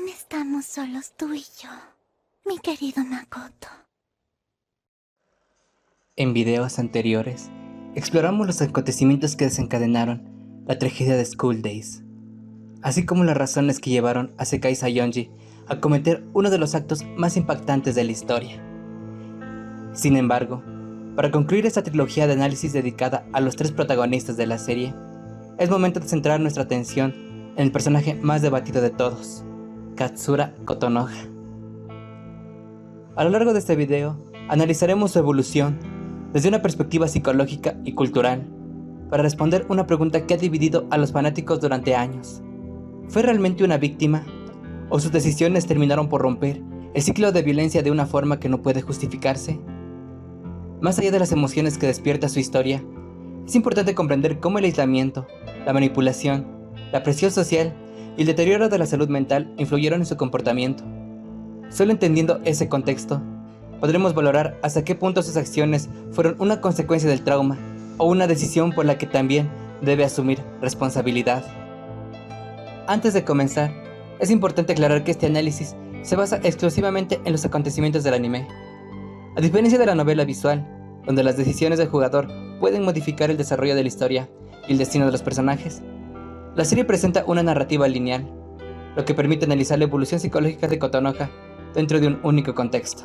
Aún estamos solos tú y yo, mi querido Makoto. En videos anteriores, exploramos los acontecimientos que desencadenaron la tragedia de School Days, así como las razones que llevaron a Sekai Sayonji a cometer uno de los actos más impactantes de la historia. Sin embargo, para concluir esta trilogía de análisis dedicada a los tres protagonistas de la serie, es momento de centrar nuestra atención en el personaje más debatido de todos, Katsura Kotonoha. A lo largo de este video, analizaremos su evolución desde una perspectiva psicológica y cultural, para responder una pregunta que ha dividido a los fanáticos durante años. ¿Fue realmente una víctima? ¿O sus decisiones terminaron por romper el ciclo de violencia de una forma que no puede justificarse? Más allá de las emociones que despierta su historia, es importante comprender cómo el aislamiento, la manipulación, la presión social y el deterioro de la salud mental influyeron en su comportamiento. Solo entendiendo ese contexto, podremos valorar hasta qué punto sus acciones fueron una consecuencia del trauma o una decisión por la que también debe asumir responsabilidad. Antes de comenzar, es importante aclarar que este análisis se basa exclusivamente en los acontecimientos del anime. A diferencia de la novela visual, donde las decisiones del jugador pueden modificar el desarrollo de la historia y el destino de los personajes, la serie presenta una narrativa lineal, lo que permite analizar la evolución psicológica de Kotonoha dentro de un único contexto.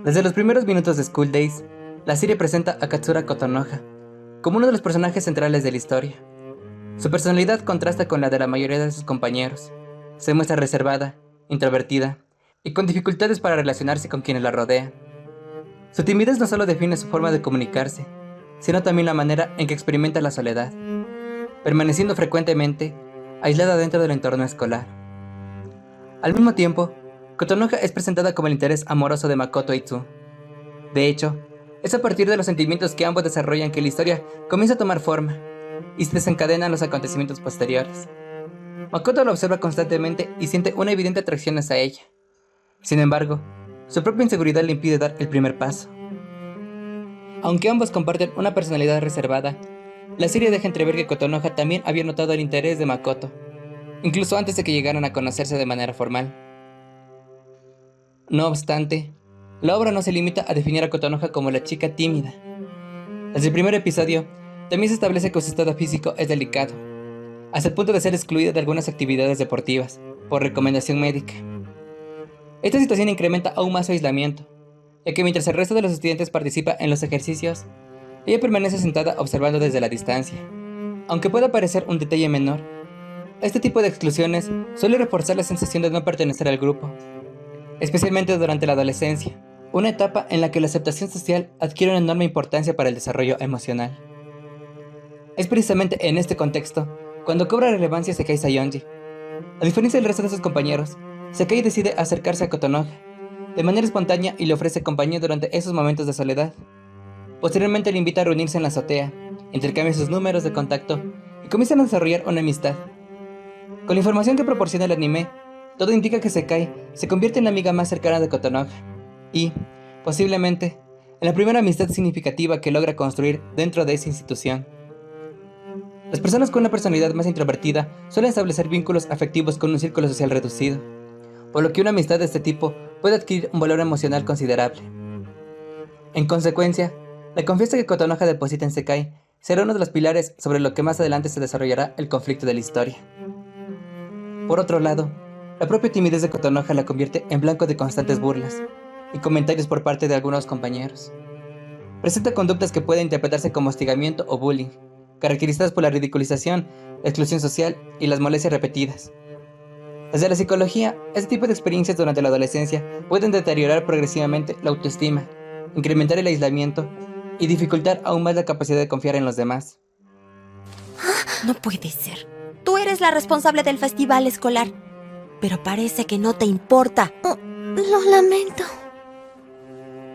Desde los primeros minutos de School Days, la serie presenta a Katsura Kotonoha como uno de los personajes centrales de la historia. Su personalidad contrasta con la de la mayoría de sus compañeros. Se muestra reservada, introvertida y con dificultades para relacionarse con quienes la rodean. Su timidez no solo define su forma de comunicarse, sino también la manera en que experimenta la soledad, permaneciendo frecuentemente aislada dentro del entorno escolar. Al mismo tiempo, Kotonoha es presentada como el interés amoroso de Makoto Itsu. De hecho, es a partir de los sentimientos que ambos desarrollan que la historia comienza a tomar forma y se desencadenan los acontecimientos posteriores. Makoto la observa constantemente y siente una evidente atracción hacia ella. Sin embargo, su propia inseguridad le impide dar el primer paso. Aunque ambos comparten una personalidad reservada, la serie deja entrever que Kotonoha también había notado el interés de Makoto, incluso antes de que llegaran a conocerse de manera formal. No obstante, la obra no se limita a definir a Kotonoha como la chica tímida. Desde el primer episodio, también se establece que su estado físico es delicado, hasta el punto de ser excluida de algunas actividades deportivas, por recomendación médica. Esta situación incrementa aún más su aislamiento, ya que mientras el resto de los estudiantes participa en los ejercicios, ella permanece sentada observando desde la distancia. Aunque pueda parecer un detalle menor, este tipo de exclusiones suele reforzar la sensación de no pertenecer al grupo, especialmente durante la adolescencia, una etapa en la que la aceptación social adquiere una enorme importancia para el desarrollo emocional. Es precisamente en este contexto cuando cobra relevancia Sekai Sayonji. A diferencia del resto de sus compañeros, Sekai decide acercarse a Kotonoha de manera espontánea y le ofrece compañía durante esos momentos de soledad. Posteriormente le invita a reunirse en la azotea, intercambian sus números de contacto y comienzan a desarrollar una amistad. Con la información que proporciona el anime, todo indica que Sekai se convierte en la amiga más cercana de Kotonoha y, posiblemente, en la primera amistad significativa que logra construir dentro de esa institución. Las personas con una personalidad más introvertida suelen establecer vínculos afectivos con un círculo social reducido, por lo que una amistad de este tipo puede adquirir un valor emocional considerable. En consecuencia, la confianza que Kotonoha deposita en Sekai será uno de los pilares sobre lo que más adelante se desarrollará el conflicto de la historia. Por otro lado, la propia timidez de Kotonoha la convierte en blanco de constantes burlas y comentarios por parte de algunos compañeros. Presenta conductas que pueden interpretarse como hostigamiento o bullying, caracterizadas por la ridiculización, la exclusión social y las molestias repetidas. Desde la psicología, este tipo de experiencias durante la adolescencia pueden deteriorar progresivamente la autoestima, incrementar el aislamiento y dificultar aún más la capacidad de confiar en los demás. No puede ser. Tú eres la responsable del festival escolar. pero parece que no te importa. Oh, lo lamento.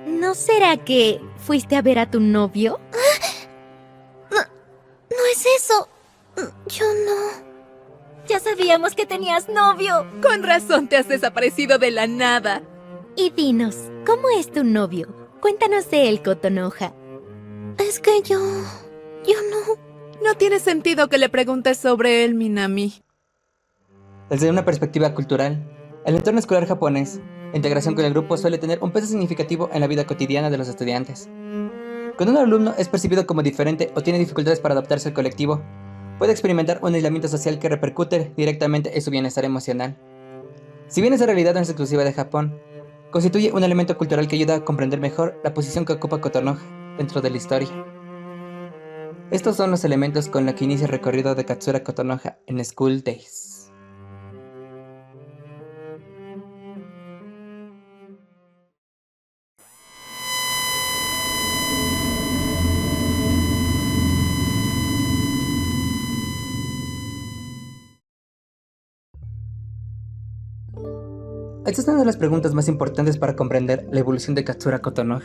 ¿No será que fuiste a ver a tu novio? No es eso. Yo no. Ya sabíamos que tenías novio. Con razón te has desaparecido de la nada. Y dinos, ¿cómo es tu novio? Cuéntanos de él, Kotonoha. Es que yo no. No tiene sentido que le preguntes sobre él, Minami. Desde una perspectiva cultural, el entorno escolar japonés, la integración con el grupo suele tener un peso significativo en la vida cotidiana de los estudiantes. Cuando un alumno es percibido como diferente o tiene dificultades para adaptarse al colectivo, puede experimentar un aislamiento social que repercute directamente en su bienestar emocional. Si bien esa realidad no es exclusiva de Japón, constituye un elemento cultural que ayuda a comprender mejor la posición que ocupa Kotonoha dentro de la historia. Estos son los elementos con los que inicia el recorrido de Katsura Kotonoha en School Days. Esta es una de las preguntas más importantes para comprender la evolución de Katsura Kotonoha.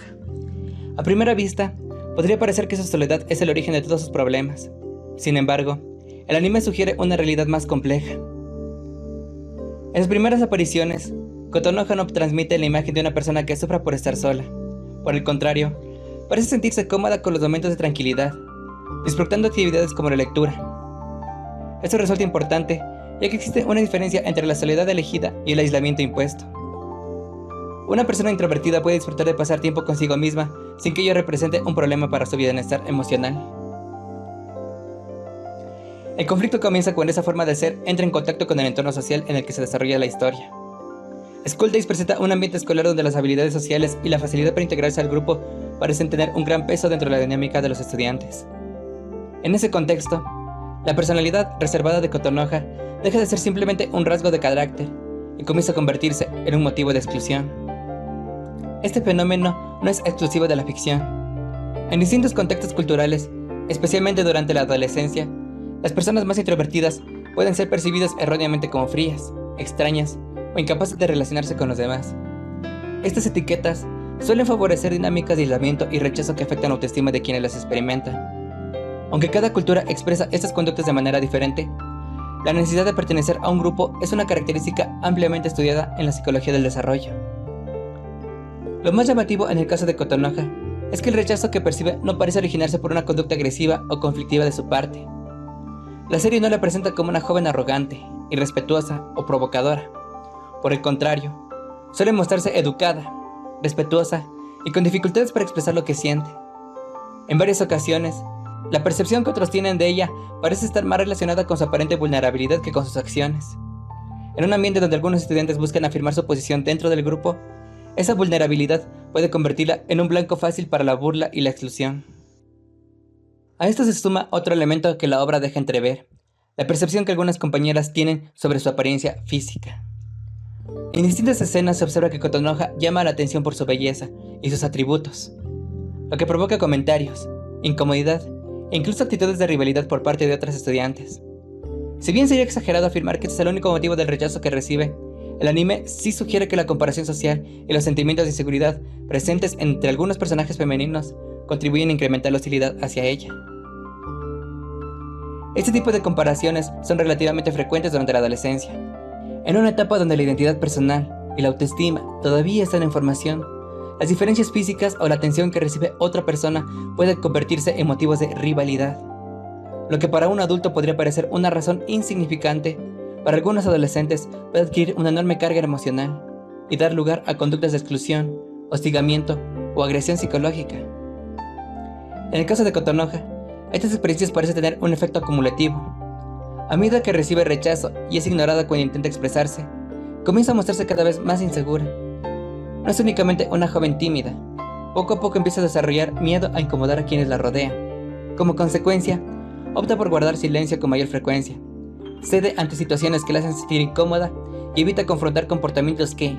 A primera vista, podría parecer que su soledad es el origen de todos sus problemas. Sin embargo, el anime sugiere una realidad más compleja. En sus primeras apariciones, Kotonoha no transmite la imagen de una persona que sufra por estar sola. Por el contrario, parece sentirse cómoda con los momentos de tranquilidad, disfrutando actividades como la lectura. Esto resulta importante, ya que existe una diferencia entre la soledad elegida y el aislamiento impuesto. Una persona introvertida puede disfrutar de pasar tiempo consigo misma sin que ello represente un problema para su bienestar emocional. El conflicto comienza cuando esa forma de ser entra en contacto con el entorno social en el que se desarrolla la historia. School Days presenta un ambiente escolar donde las habilidades sociales y la facilidad para integrarse al grupo parecen tener un gran peso dentro de la dinámica de los estudiantes. En ese contexto, la personalidad reservada de Kotonoha deja de ser simplemente un rasgo de carácter y comienza a convertirse en un motivo de exclusión. Este fenómeno no es exclusivo de la ficción. En distintos contextos culturales, especialmente durante la adolescencia, las personas más introvertidas pueden ser percibidas erróneamente como frías, extrañas o incapaces de relacionarse con los demás. Estas etiquetas suelen favorecer dinámicas de aislamiento y rechazo que afectan la autoestima de quienes las experimentan. Aunque cada cultura expresa estas conductas de manera diferente, la necesidad de pertenecer a un grupo es una característica ampliamente estudiada en la psicología del desarrollo. Lo más llamativo en el caso de Kotonoha es que el rechazo que percibe no parece originarse por una conducta agresiva o conflictiva de su parte. La serie no la presenta como una joven arrogante, irrespetuosa o provocadora. Por el contrario, suele mostrarse educada, respetuosa y con dificultades para expresar lo que siente. En varias ocasiones, la percepción que otros tienen de ella parece estar más relacionada con su aparente vulnerabilidad que con sus acciones. En un ambiente donde algunos estudiantes buscan afirmar su posición dentro del grupo, esa vulnerabilidad puede convertirla en un blanco fácil para la burla y la exclusión. A esto se suma otro elemento que la obra deja entrever, la percepción que algunas compañeras tienen sobre su apariencia física. En distintas escenas se observa que Kotonoha llama la atención por su belleza y sus atributos, lo que provoca comentarios, incomodidad e incluso actitudes de rivalidad por parte de otras estudiantes. Si bien sería exagerado afirmar que este es el único motivo del rechazo que recibe, el anime sí sugiere que la comparación social y los sentimientos de inseguridad presentes entre algunos personajes femeninos contribuyen a incrementar la hostilidad hacia ella. Este tipo de comparaciones son relativamente frecuentes durante la adolescencia. En una etapa donde la identidad personal y la autoestima todavía están en formación, las diferencias físicas o la atención que recibe otra persona pueden convertirse en motivos de rivalidad. Lo que para un adulto podría parecer una razón insignificante, para algunos adolescentes puede adquirir una enorme carga emocional y dar lugar a conductas de exclusión, hostigamiento o agresión psicológica. En el caso de Kotonoha, estas experiencias parecen tener un efecto acumulativo. A medida que recibe rechazo y es ignorada cuando intenta expresarse, comienza a mostrarse cada vez más insegura. No es únicamente una joven tímida, poco a poco empieza a desarrollar miedo a incomodar a quienes la rodean. Como consecuencia, opta por guardar silencio con mayor frecuencia, cede ante situaciones que la hacen sentir incómoda y evita confrontar comportamientos que,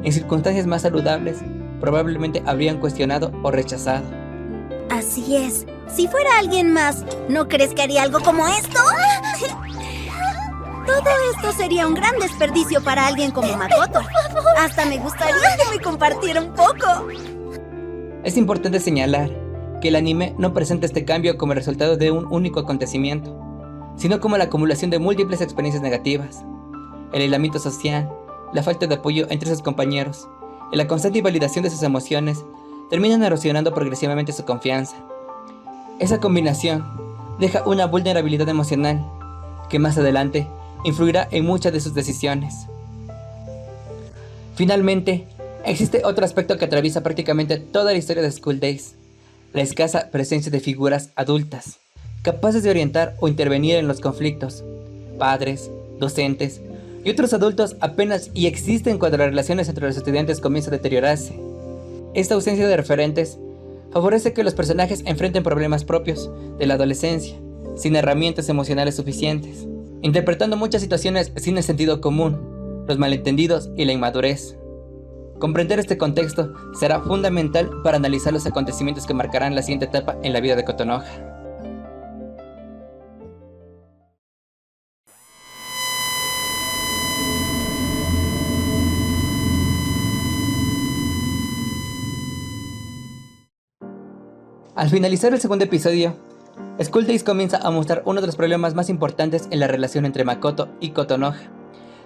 en circunstancias más saludables, probablemente habrían cuestionado o rechazado. Así es. Si fuera alguien más, ¿no crees que haría algo como esto? Todo esto sería un gran desperdicio para alguien como Makoto. Hasta me gustaría que me compartiera un poco. Es importante señalar que el anime no presenta este cambio como el resultado de un único acontecimiento, sino como la acumulación de múltiples experiencias negativas. El aislamiento social, la falta de apoyo entre sus compañeros y la constante invalidación de sus emociones terminan erosionando progresivamente su confianza. Esa combinación deja una vulnerabilidad emocional que más adelante influirá en muchas de sus decisiones. Finalmente, existe otro aspecto que atraviesa prácticamente toda la historia de School Days: la escasa presencia de figuras adultas, capaces de orientar o intervenir en los conflictos. Padres, docentes y otros adultos apenas y existen cuando las relaciones entre los estudiantes comienzan a deteriorarse. Esta ausencia de referentes favorece que los personajes enfrenten problemas propios de la adolescencia, sin herramientas emocionales suficientes, interpretando muchas situaciones sin el sentido común, los malentendidos y la inmadurez. Comprender este contexto será fundamental para analizar los acontecimientos que marcarán la siguiente etapa en la vida de Kotonoha. Al finalizar el segundo episodio, School Days comienza a mostrar uno de los problemas más importantes en la relación entre Makoto y Kotonoha: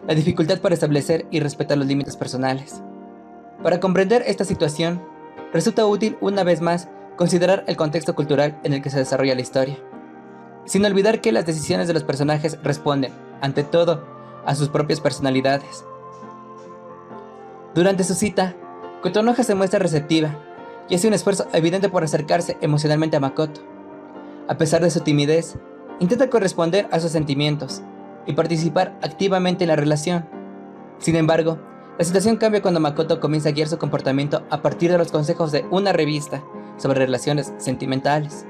la dificultad para establecer y respetar los límites personales. Para comprender esta situación, resulta útil una vez más considerar el contexto cultural en el que se desarrolla la historia, sin olvidar que las decisiones de los personajes responden, ante todo, a sus propias personalidades. Durante su cita, Kotonoha se muestra receptiva y hace un esfuerzo evidente por acercarse emocionalmente a Makoto. A pesar de su timidez, intenta corresponder a sus sentimientos y participar activamente en la relación. Sin embargo, la situación cambia cuando Makoto comienza a guiar su comportamiento a partir de los consejos de una revista sobre relaciones sentimentales.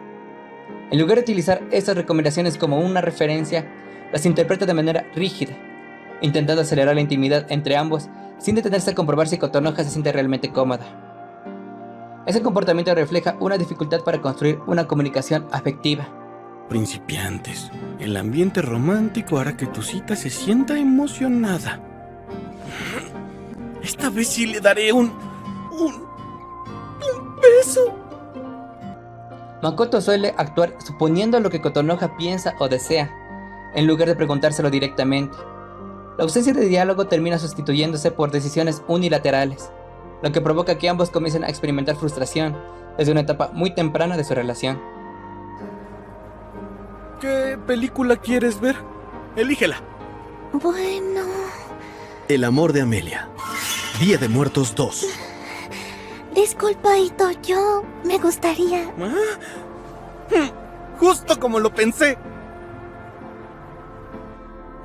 En lugar de utilizar estas recomendaciones como una referencia, las interpreta de manera rígida, intentando acelerar la intimidad entre ambos sin detenerse a comprobar si Kotonoha se siente realmente cómoda. Ese comportamiento refleja una dificultad para construir una comunicación afectiva. Principiantes, el ambiente romántico hará que tu cita se sienta emocionada. Esta vez sí le daré un beso. Makoto suele actuar suponiendo lo que Kotonoha piensa o desea, en lugar de preguntárselo directamente. La ausencia de diálogo termina sustituyéndose por decisiones unilaterales, lo que provoca que ambos comiencen a experimentar frustración desde una etapa muy temprana de su relación. ¿Qué película quieres ver? Elígela. Bueno... El amor de Amelia. Día de Muertos 2. Disculpa, Ito, yo me gustaría... Justo como lo pensé.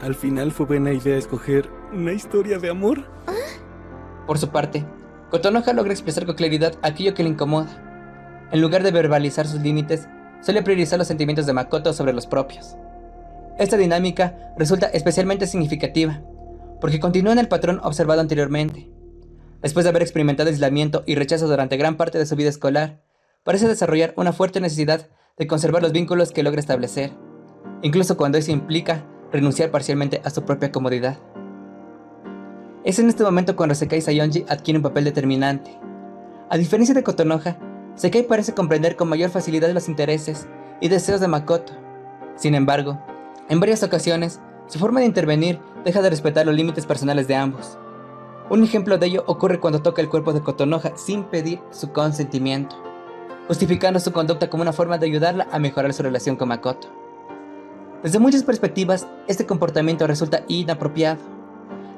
Al final fue buena idea escoger una historia de amor. Por su parte, Kotonoha logra expresar con claridad aquello que le incomoda. En lugar de verbalizar sus límites, suele priorizar los sentimientos de Makoto sobre los propios. Esta dinámica resulta especialmente significativa, porque continúa en el patrón observado anteriormente. Después de haber experimentado aislamiento y rechazo durante gran parte de su vida escolar, parece desarrollar una fuerte necesidad de conservar los vínculos que logra establecer, incluso cuando eso implica renunciar parcialmente a su propia comodidad. Es en este momento cuando Sekai Sayonji adquiere un papel determinante. A diferencia de Kotonoha, Sekai parece comprender con mayor facilidad los intereses y deseos de Makoto. Sin embargo, en varias ocasiones, su forma de intervenir deja de respetar los límites personales de ambos. Un ejemplo de ello ocurre cuando toca el cuerpo de Kotonoha sin pedir su consentimiento, justificando su conducta como una forma de ayudarla a mejorar su relación con Makoto. Desde muchas perspectivas, este comportamiento resulta inapropiado.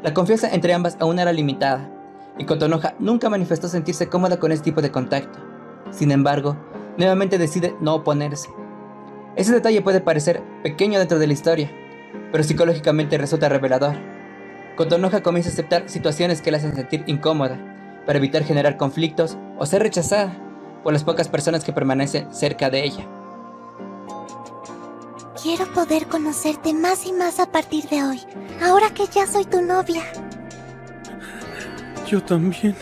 La confianza entre ambas aún era limitada, y Kotonoha nunca manifestó sentirse cómoda con este tipo de contacto. Sin embargo, nuevamente decide no oponerse. Ese detalle puede parecer pequeño dentro de la historia, pero psicológicamente resulta revelador. Kotonoha comienza a aceptar situaciones que la hacen sentir incómoda, para evitar generar conflictos o ser rechazada por las pocas personas que permanecen cerca de ella. Quiero poder conocerte más y más a partir de hoy, ahora que ya soy tu novia. Yo también.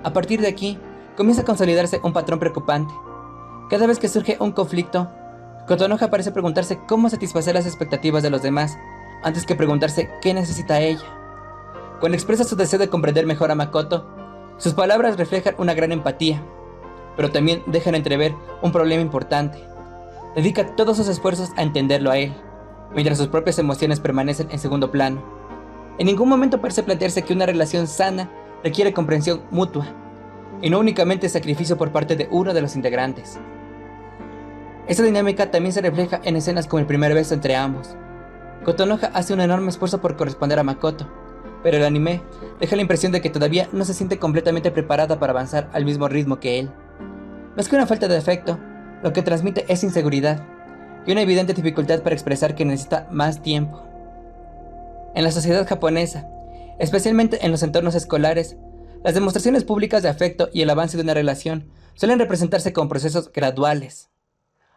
A partir de aquí, comienza a consolidarse un patrón preocupante. Cada vez que surge un conflicto, Kotonoha parece preguntarse cómo satisfacer las expectativas de los demás antes que preguntarse qué necesita ella. Cuando expresa su deseo de comprender mejor a Makoto, sus palabras reflejan una gran empatía, pero también dejan entrever un problema importante. Dedica todos sus esfuerzos a entenderlo a él, mientras sus propias emociones permanecen en segundo plano. En ningún momento parece plantearse que una relación sana requiere comprensión mutua, y no únicamente sacrificio por parte de uno de los integrantes. Esta dinámica también se refleja en escenas como el primer beso entre ambos. Kotonoha hace un enorme esfuerzo por corresponder a Makoto, pero el anime deja la impresión de que todavía no se siente completamente preparada para avanzar al mismo ritmo que él. Más que una falta de afecto, lo que transmite es inseguridad y una evidente dificultad para expresar que necesita más tiempo. En la sociedad japonesa, especialmente en los entornos escolares, las demostraciones públicas de afecto y el avance de una relación suelen representarse como procesos graduales.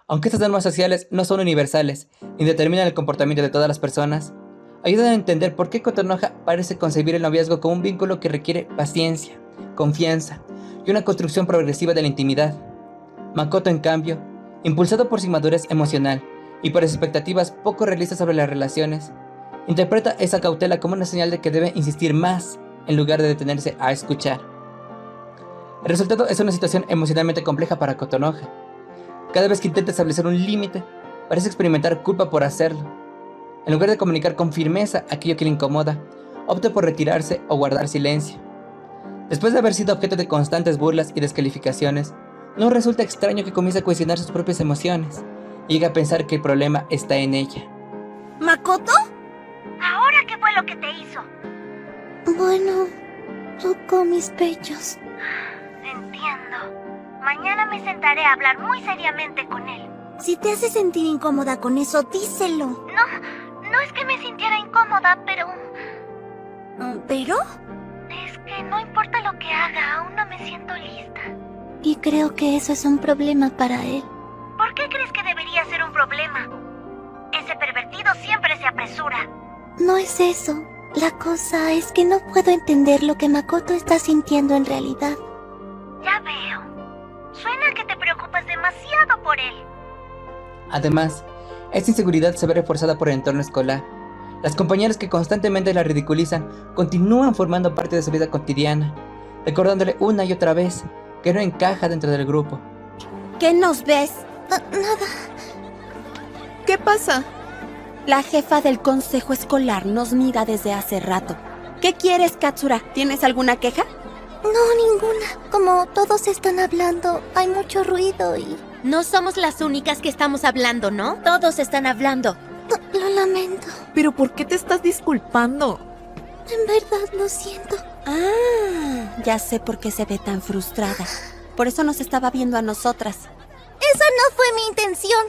Aunque estas normas sociales no son universales ni determinan el comportamiento de todas las personas, ayudan a entender por qué Kotonoha parece concebir el noviazgo como un vínculo que requiere paciencia, confianza y una construcción progresiva de la intimidad. Makoto, en cambio, impulsado por su inmadurez emocional y por expectativas poco realistas sobre las relaciones, interpreta esa cautela como una señal de que debe insistir más en lugar de detenerse a escuchar. El resultado es una situación emocionalmente compleja para Kotonoha. Cada vez que intenta establecer un límite, parece experimentar culpa por hacerlo. En lugar de comunicar con firmeza aquello que le incomoda, opta por retirarse o guardar silencio. Después de haber sido objeto de constantes burlas y descalificaciones, no resulta extraño que comience a cuestionar sus propias emociones y llegue a pensar que el problema está en ella. ¿Makoto? ¿Ahora qué fue lo que te hizo? Bueno, tocó mis pechos. Entiendo. Mañana me sentaré a hablar muy seriamente con él. Si te hace sentir incómoda con eso, díselo. No es que me sintiera incómoda, pero... ¿Pero? Es que no importa lo que haga, aún no me siento lista. Y creo que eso es un problema para él. ¿Por qué crees que debería ser un problema? Ese pervertido siempre se apresura. No es eso. La cosa es que no puedo entender lo que Makoto está sintiendo en realidad. Ya veo. Suena que te preocupas demasiado por él. Además, esta inseguridad se ve reforzada por el entorno escolar. Las compañeras que constantemente la ridiculizan continúan formando parte de su vida cotidiana, recordándole una y otra vez que no encaja dentro del grupo. ¿Qué nos ves? Nada. ¿Qué pasa? La jefa del consejo escolar nos mira desde hace rato. ¿Qué quieres, Katsura? ¿Tienes alguna queja? No, ninguna. Como todos están hablando, hay mucho ruido y... No somos las únicas que estamos hablando, ¿no? Todos están hablando. Lo lamento. ¿Pero por qué te estás disculpando? En verdad lo siento. Ah, ya sé por qué se ve tan frustrada. Por eso nos estaba viendo a nosotras. Esa no fue mi intención.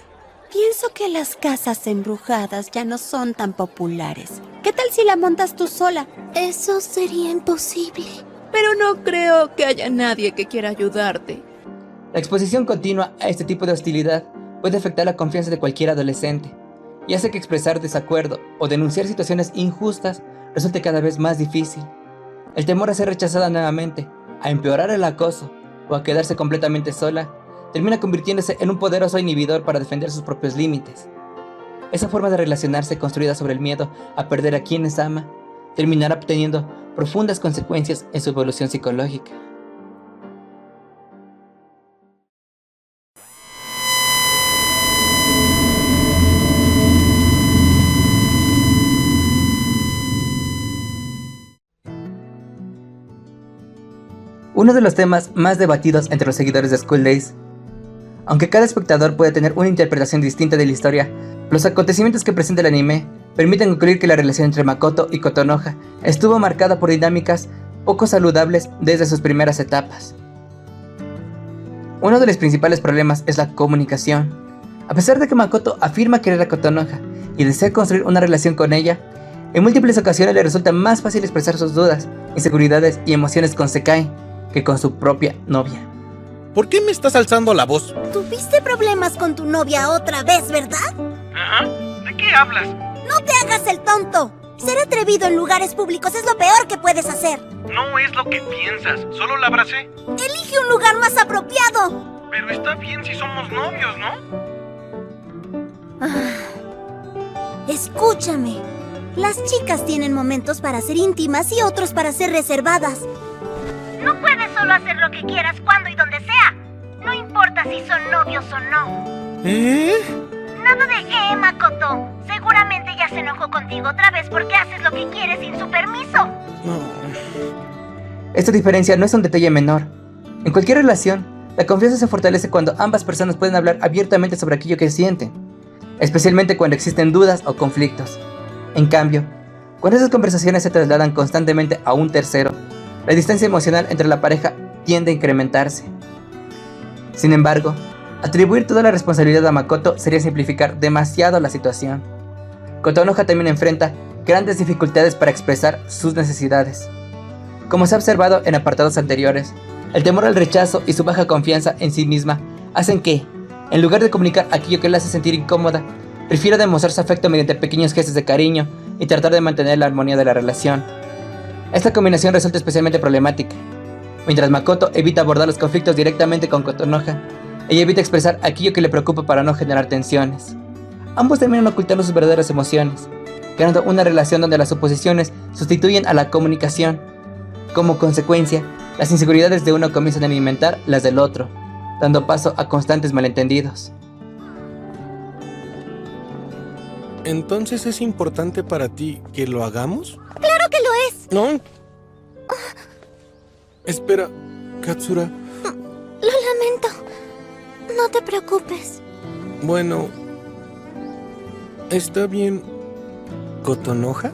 Pienso que las casas embrujadas ya no son tan populares. ¿Qué tal si la montas tú sola? Eso sería imposible. Pero no creo que haya nadie que quiera ayudarte. La exposición continua a este tipo de hostilidad puede afectar la confianza de cualquier adolescente y hace que expresar desacuerdo o denunciar situaciones injustas resulte cada vez más difícil. El temor a ser rechazada nuevamente, a empeorar el acoso o a quedarse completamente sola, termina convirtiéndose en un poderoso inhibidor para defender sus propios límites. Esa forma de relacionarse construida sobre el miedo a perder a quienes ama, terminará teniendo profundas consecuencias en su evolución psicológica. Uno de los temas más debatidos entre los seguidores de School Days. Aunque cada espectador puede tener una interpretación distinta de la historia, los acontecimientos que presenta el anime permiten concluir que la relación entre Makoto y Kotonoha estuvo marcada por dinámicas poco saludables desde sus primeras etapas. Uno de los principales problemas es la comunicación. A pesar de que Makoto afirma querer a Kotonoha y desea construir una relación con ella, en múltiples ocasiones le resulta más fácil expresar sus dudas, inseguridades y emociones con Sekai que con su propia novia. ¿Por qué me estás alzando la voz? ¿Tuviste problemas con tu novia otra vez, verdad? Ajá. ¿De qué hablas? ¡No te hagas el tonto! Ser atrevido en lugares públicos es lo peor que puedes hacer. No es lo que piensas. Solo la abracé. Elige un lugar más apropiado. Pero está bien si somos novios, ¿no? Escúchame. Las chicas tienen momentos para ser íntimas y otros para ser reservadas. No puedes solo hacer lo que quieras cuando y donde sea. No importa si son novios o no. Nada de Makoto. Seguramente ya se enojó contigo otra vez porque haces lo que quieres sin su permiso. Esta diferencia no es un detalle menor. En cualquier relación, la confianza se fortalece cuando ambas personas pueden hablar abiertamente sobre aquello que sienten, especialmente cuando existen dudas o conflictos. En cambio, cuando esas conversaciones se trasladan constantemente a un tercero, la distancia emocional entre la pareja tiende a incrementarse. Sin embargo, atribuir toda la responsabilidad a Makoto sería simplificar demasiado la situación. Kotonoha también enfrenta grandes dificultades para expresar sus necesidades. Como se ha observado en apartados anteriores, el temor al rechazo y su baja confianza en sí misma hacen que, en lugar de comunicar aquello que la hace sentir incómoda, prefiera demostrar su afecto mediante pequeños gestos de cariño y tratar de mantener la armonía de la relación. Esta combinación resulta especialmente problemática. Mientras Makoto evita abordar los conflictos directamente con Kotonoha, ella evita expresar aquello que le preocupa para no generar tensiones. Ambos terminan ocultando sus verdaderas emociones, creando una relación donde las suposiciones sustituyen a la comunicación. Como consecuencia, las inseguridades de uno comienzan a alimentar las del otro, dando paso a constantes malentendidos. ¿Entonces es importante para ti que lo hagamos? ¡Claro que lo es! No. Espera, Katsura. Lo lamento. No te preocupes. Bueno, ¿está bien Kotonoha?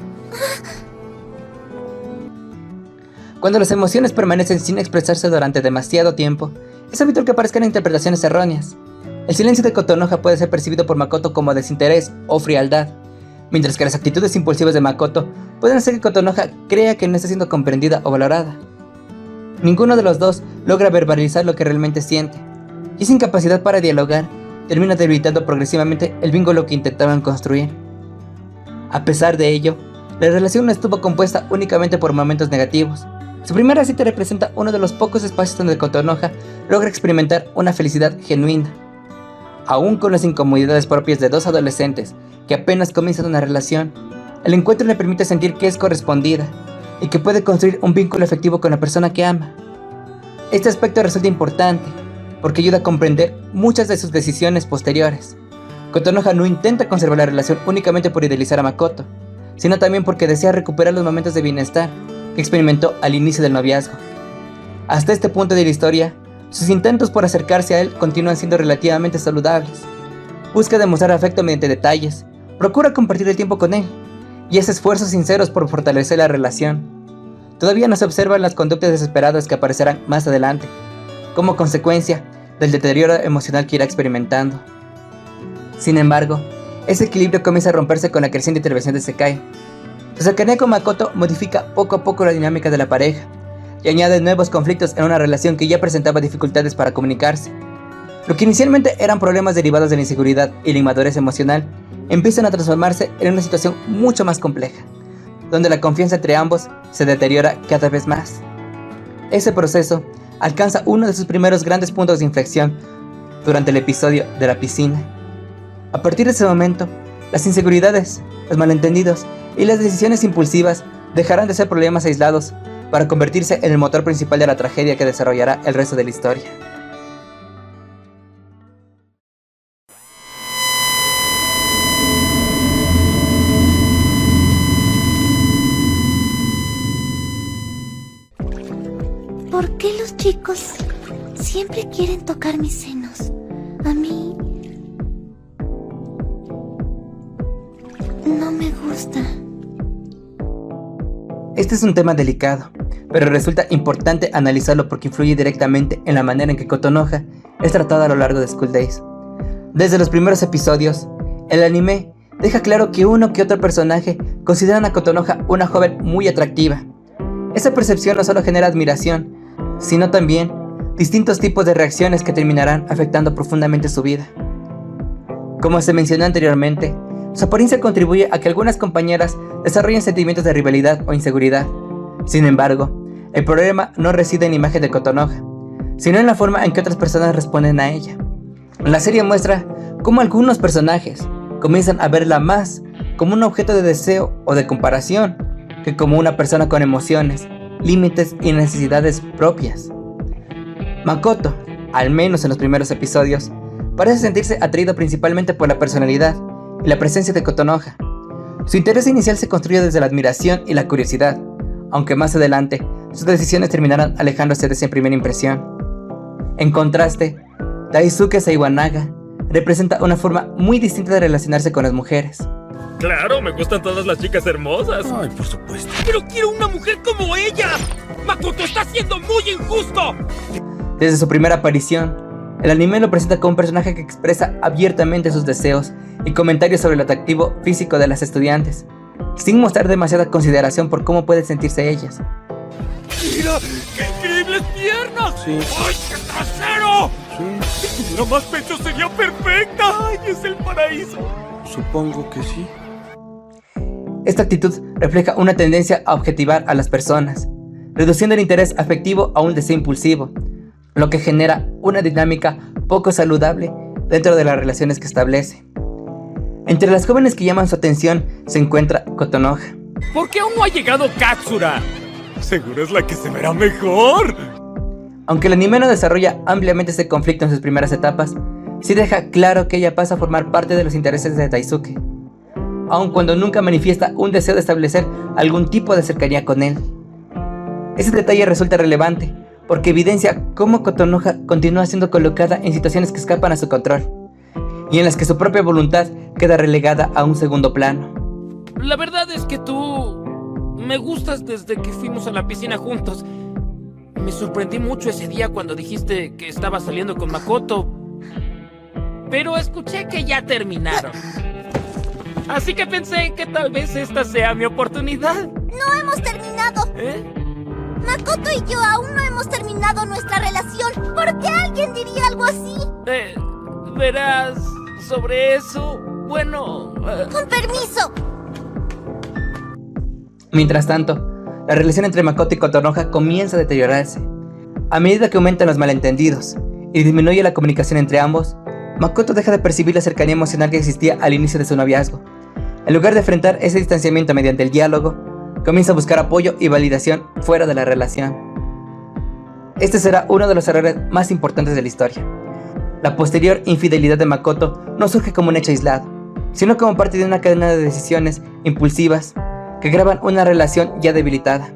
Cuando las emociones permanecen sin expresarse durante demasiado tiempo, es habitual que aparezcan interpretaciones erróneas. El silencio de Kotonoha puede ser percibido por Makoto como desinterés o frialdad, mientras que las actitudes impulsivas de Makoto pueden hacer que Kotonoha crea que no está siendo comprendida o valorada. Ninguno de los dos logra verbalizar lo que realmente siente, y esa incapacidad para dialogar termina debilitando progresivamente el vínculo que intentaban construir. A pesar de ello, la relación no estuvo compuesta únicamente por momentos negativos. Su primera cita representa uno de los pocos espacios donde Kotonoha logra experimentar una felicidad genuina. Aún con las incomodidades propias de dos adolescentes que apenas comienzan una relación, el encuentro le permite sentir que es correspondida y que puede construir un vínculo afectivo con la persona que ama. Este aspecto resulta importante porque ayuda a comprender muchas de sus decisiones posteriores. Kotonoha no intenta conservar la relación únicamente por idealizar a Makoto, sino también porque desea recuperar los momentos de bienestar que experimentó al inicio del noviazgo. Hasta este punto de la historia, sus intentos por acercarse a él continúan siendo relativamente saludables. Busca demostrar afecto mediante detalles, procura compartir el tiempo con él, y hace esfuerzos sinceros por fortalecer la relación. Todavía no se observan las conductas desesperadas que aparecerán más adelante, como consecuencia del deterioro emocional que irá experimentando. Sin embargo, ese equilibrio comienza a romperse con la creciente intervención de Sekai. Su cercanía con Makoto modifica poco a poco la dinámica de la pareja, y añade nuevos conflictos en una relación que ya presentaba dificultades para comunicarse. Lo que inicialmente eran problemas derivados de la inseguridad y la inmadurez emocional, empiezan a transformarse en una situación mucho más compleja, donde la confianza entre ambos se deteriora cada vez más. Ese proceso alcanza uno de sus primeros grandes puntos de inflexión durante el episodio de la piscina. A partir de ese momento, las inseguridades, los malentendidos y las decisiones impulsivas dejarán de ser problemas aislados para convertirse en el motor principal de la tragedia que desarrollará el resto de la historia. ¿Por qué los chicos siempre quieren tocar mis senos? A mí no me gusta. Este es un tema delicado, pero resulta importante analizarlo porque influye directamente en la manera en que Kotonoha es tratada a lo largo de School Days. Desde los primeros episodios, el anime deja claro que uno que otro personaje consideran a Kotonoha una joven muy atractiva. Esa percepción no solo genera admiración, sino también distintos tipos de reacciones que terminarán afectando profundamente su vida. Como se mencionó anteriormente, su apariencia contribuye a que algunas compañeras desarrollen sentimientos de rivalidad o inseguridad. Sin embargo, el problema no reside en la imagen de Kotonoha, sino en la forma en que otras personas responden a ella. La serie muestra cómo algunos personajes comienzan a verla más como un objeto de deseo o de comparación, que como una persona con emociones, límites y necesidades propias. Makoto, al menos en los primeros episodios, parece sentirse atraído principalmente por la personalidad y la presencia de Kotonoha. Su interés inicial se construye desde la admiración y la curiosidad, aunque más adelante sus decisiones terminarán alejándose de esa primera impresión. En contraste, Daisuke Saiwanaga representa una forma muy distinta de relacionarse con las mujeres. Claro, me gustan todas las chicas hermosas. Ay, por supuesto. ¡Pero quiero una mujer como ella! ¡Makoto está siendo muy injusto! Desde su primera aparición, el anime lo presenta como un personaje que expresa abiertamente sus deseos y comentarios sobre el atractivo físico de las estudiantes, sin mostrar demasiada consideración por cómo pueden sentirse ellas. ¡Mira! ¡Qué increíbles piernas! Sí. ¡Ay, qué trasero! Sí, Si tuviera más pecho sería perfecta. ¡Ay, es el paraíso! supongo que sí. Esta actitud refleja una tendencia a objetivar a las personas, reduciendo el interés afectivo a un deseo impulsivo, lo que genera una dinámica poco saludable dentro de las relaciones que establece. Entre las jóvenes que llaman su atención se encuentra Kotonoha. ¿Por qué aún no ha llegado Katsura? Seguro es la que se verá mejor. Aunque el anime no desarrolla ampliamente este conflicto en sus primeras etapas, sí deja claro que ella pasa a formar parte de los intereses de Daisuke, aun cuando nunca manifiesta un deseo de establecer algún tipo de cercanía con él. Ese detalle resulta relevante, porque evidencia cómo Kotonoha continúa siendo colocada en situaciones que escapan a su control, y en las que su propia voluntad queda relegada a un segundo plano. La verdad es que tú me gustas desde que fuimos a la piscina juntos. Me sorprendí mucho ese día cuando dijiste que estabas saliendo con Makoto, pero escuché que ya terminaron. Así que pensé que tal vez esta sea mi oportunidad. ¡No hemos terminado! ¿Eh? Makoto y yo aún no hemos terminado nuestra relación. ¿Por qué alguien diría algo así? Verás, sobre eso, bueno... ¡Con permiso! Mientras tanto, la relación entre Makoto y Kotonoha comienza a deteriorarse. A medida que aumentan los malentendidos y disminuye la comunicación entre ambos, Makoto deja de percibir la cercanía emocional que existía al inicio de su noviazgo. En lugar de enfrentar ese distanciamiento mediante el diálogo, comienza a buscar apoyo y validación fuera de la relación. Este será uno de los errores más importantes de la historia. La posterior infidelidad de Makoto no surge como un hecho aislado, sino como parte de una cadena de decisiones impulsivas que agravan una relación ya debilitada.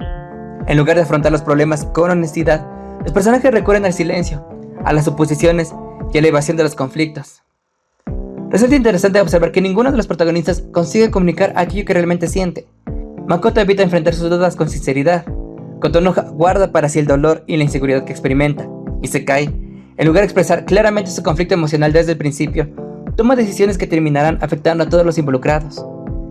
En lugar de afrontar los problemas con honestidad, los personajes recurren al silencio, a las suposiciones y a la evasión de los conflictos. Resulta interesante observar que ninguno de los protagonistas consigue comunicar aquello que realmente siente. Makoto evita enfrentar sus dudas con sinceridad. Kotonoha guarda para sí el dolor y la inseguridad que experimenta, y Sekai, en lugar de expresar claramente su conflicto emocional desde el principio, toma decisiones que terminarán afectando a todos los involucrados.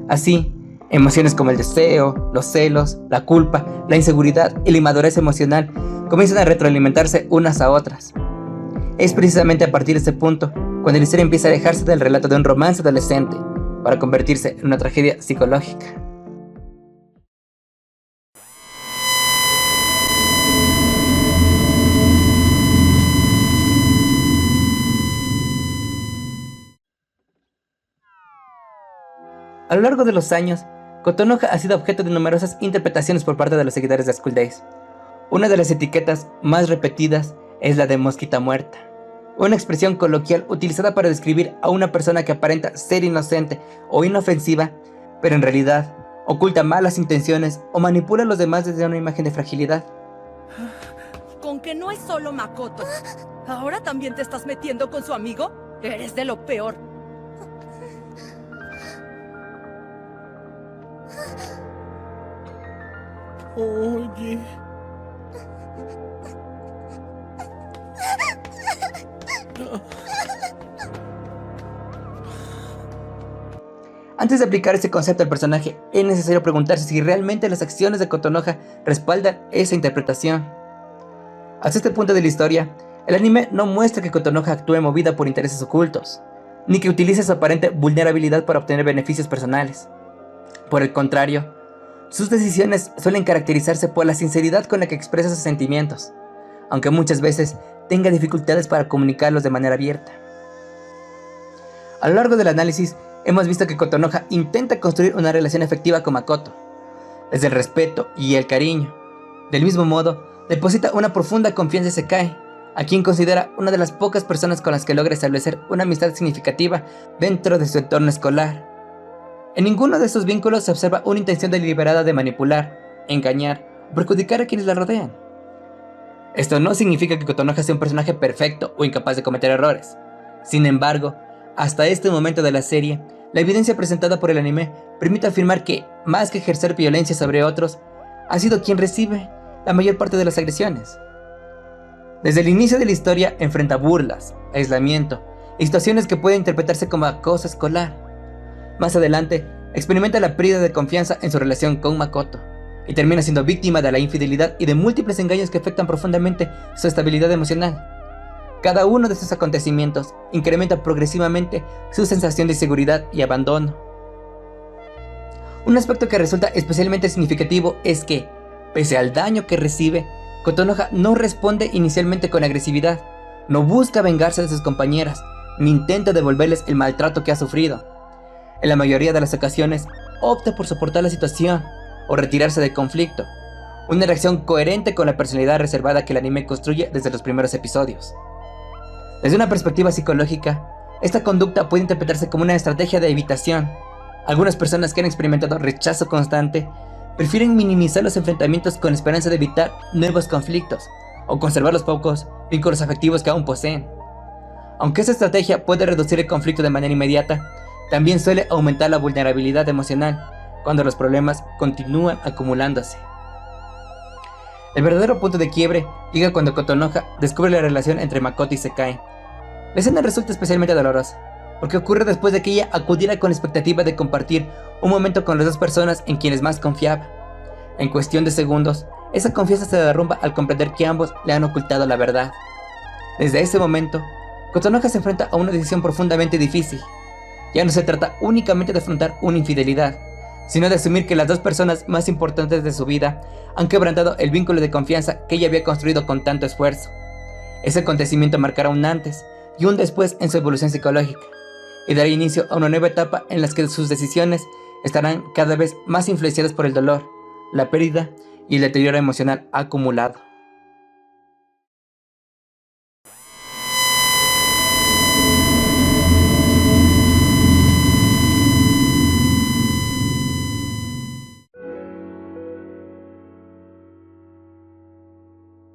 Así, emociones como el deseo, los celos, la culpa, la inseguridad y la inmadurez emocional comienzan a retroalimentarse unas a otras. Es precisamente a partir de este punto cuando la historia empieza a alejarse del relato de un romance adolescente para convertirse en una tragedia psicológica. A lo largo de los años, Kotonoha ha sido objeto de numerosas interpretaciones por parte de los seguidores de School Days. Una de las etiquetas más repetidas es la de mosquita muerta, una expresión coloquial utilizada para describir a una persona que aparenta ser inocente o inofensiva, pero en realidad oculta malas intenciones o manipula a los demás desde una imagen de fragilidad. ¿Con que no es solo Makoto? ¿Ahora también te estás metiendo con su amigo? Eres de lo peor. Oye. Antes de aplicar este concepto al personaje, es necesario preguntarse si realmente las acciones de Kotonoha respaldan esa interpretación. Hasta este punto de la historia, el anime no muestra que Kotonoha actúe movida por intereses ocultos, ni que utilice su aparente vulnerabilidad para obtener beneficios personales. Por el contrario, sus decisiones suelen caracterizarse por la sinceridad con la que expresa sus sentimientos, aunque muchas veces tenga dificultades para comunicarlos de manera abierta. A lo largo del análisis, hemos visto que Kotonoha intenta construir una relación efectiva con Makoto, desde el respeto y el cariño. Del mismo modo, deposita una profunda confianza en Sekai, a quien considera una de las pocas personas con las que logra establecer una amistad significativa dentro de su entorno escolar. En ninguno de estos vínculos se observa una intención deliberada de manipular, engañar o perjudicar a quienes la rodean. Esto no significa que Kotonoha sea un personaje perfecto o incapaz de cometer errores. Sin embargo, hasta este momento de la serie, la evidencia presentada por el anime permite afirmar que, más que ejercer violencia sobre otros, ha sido quien recibe la mayor parte de las agresiones. Desde el inicio de la historia enfrenta burlas, aislamiento y situaciones que pueden interpretarse como acoso escolar. Más adelante, experimenta la pérdida de confianza en su relación con Makoto y termina siendo víctima de la infidelidad y de múltiples engaños que afectan profundamente su estabilidad emocional. Cada uno de estos acontecimientos incrementa progresivamente su sensación de inseguridad y abandono. Un aspecto que resulta especialmente significativo es que, pese al daño que recibe, Kotonoha no responde inicialmente con agresividad, no busca vengarse de sus compañeras, ni intenta devolverles el maltrato que ha sufrido. En la mayoría de las ocasiones, opta por soportar la situación o retirarse del conflicto, una reacción coherente con la personalidad reservada que el anime construye desde los primeros episodios. Desde una perspectiva psicológica, esta conducta puede interpretarse como una estrategia de evitación. Algunas personas que han experimentado rechazo constante prefieren minimizar los enfrentamientos con esperanza de evitar nuevos conflictos o conservar los pocos vínculos afectivos que aún poseen. Aunque esta estrategia puede reducir el conflicto de manera inmediata, también suele aumentar la vulnerabilidad emocional cuando los problemas continúan acumulándose. El verdadero punto de quiebre llega cuando Kotonoha descubre la relación entre Makoto y Sekai. La escena resulta especialmente dolorosa, porque ocurre después de que ella acudiera con la expectativa de compartir un momento con las dos personas en quienes más confiaba. En cuestión de segundos, esa confianza se derrumba al comprender que ambos le han ocultado la verdad. Desde ese momento, Kotonoha se enfrenta a una decisión profundamente difícil. Ya no se trata únicamente de afrontar una infidelidad, sino de asumir que las dos personas más importantes de su vida han quebrantado el vínculo de confianza que ella había construido con tanto esfuerzo. Ese acontecimiento marcará un antes y un después en su evolución psicológica, y dará inicio a una nueva etapa en la que sus decisiones estarán cada vez más influenciadas por el dolor, la pérdida y el deterioro emocional acumulado.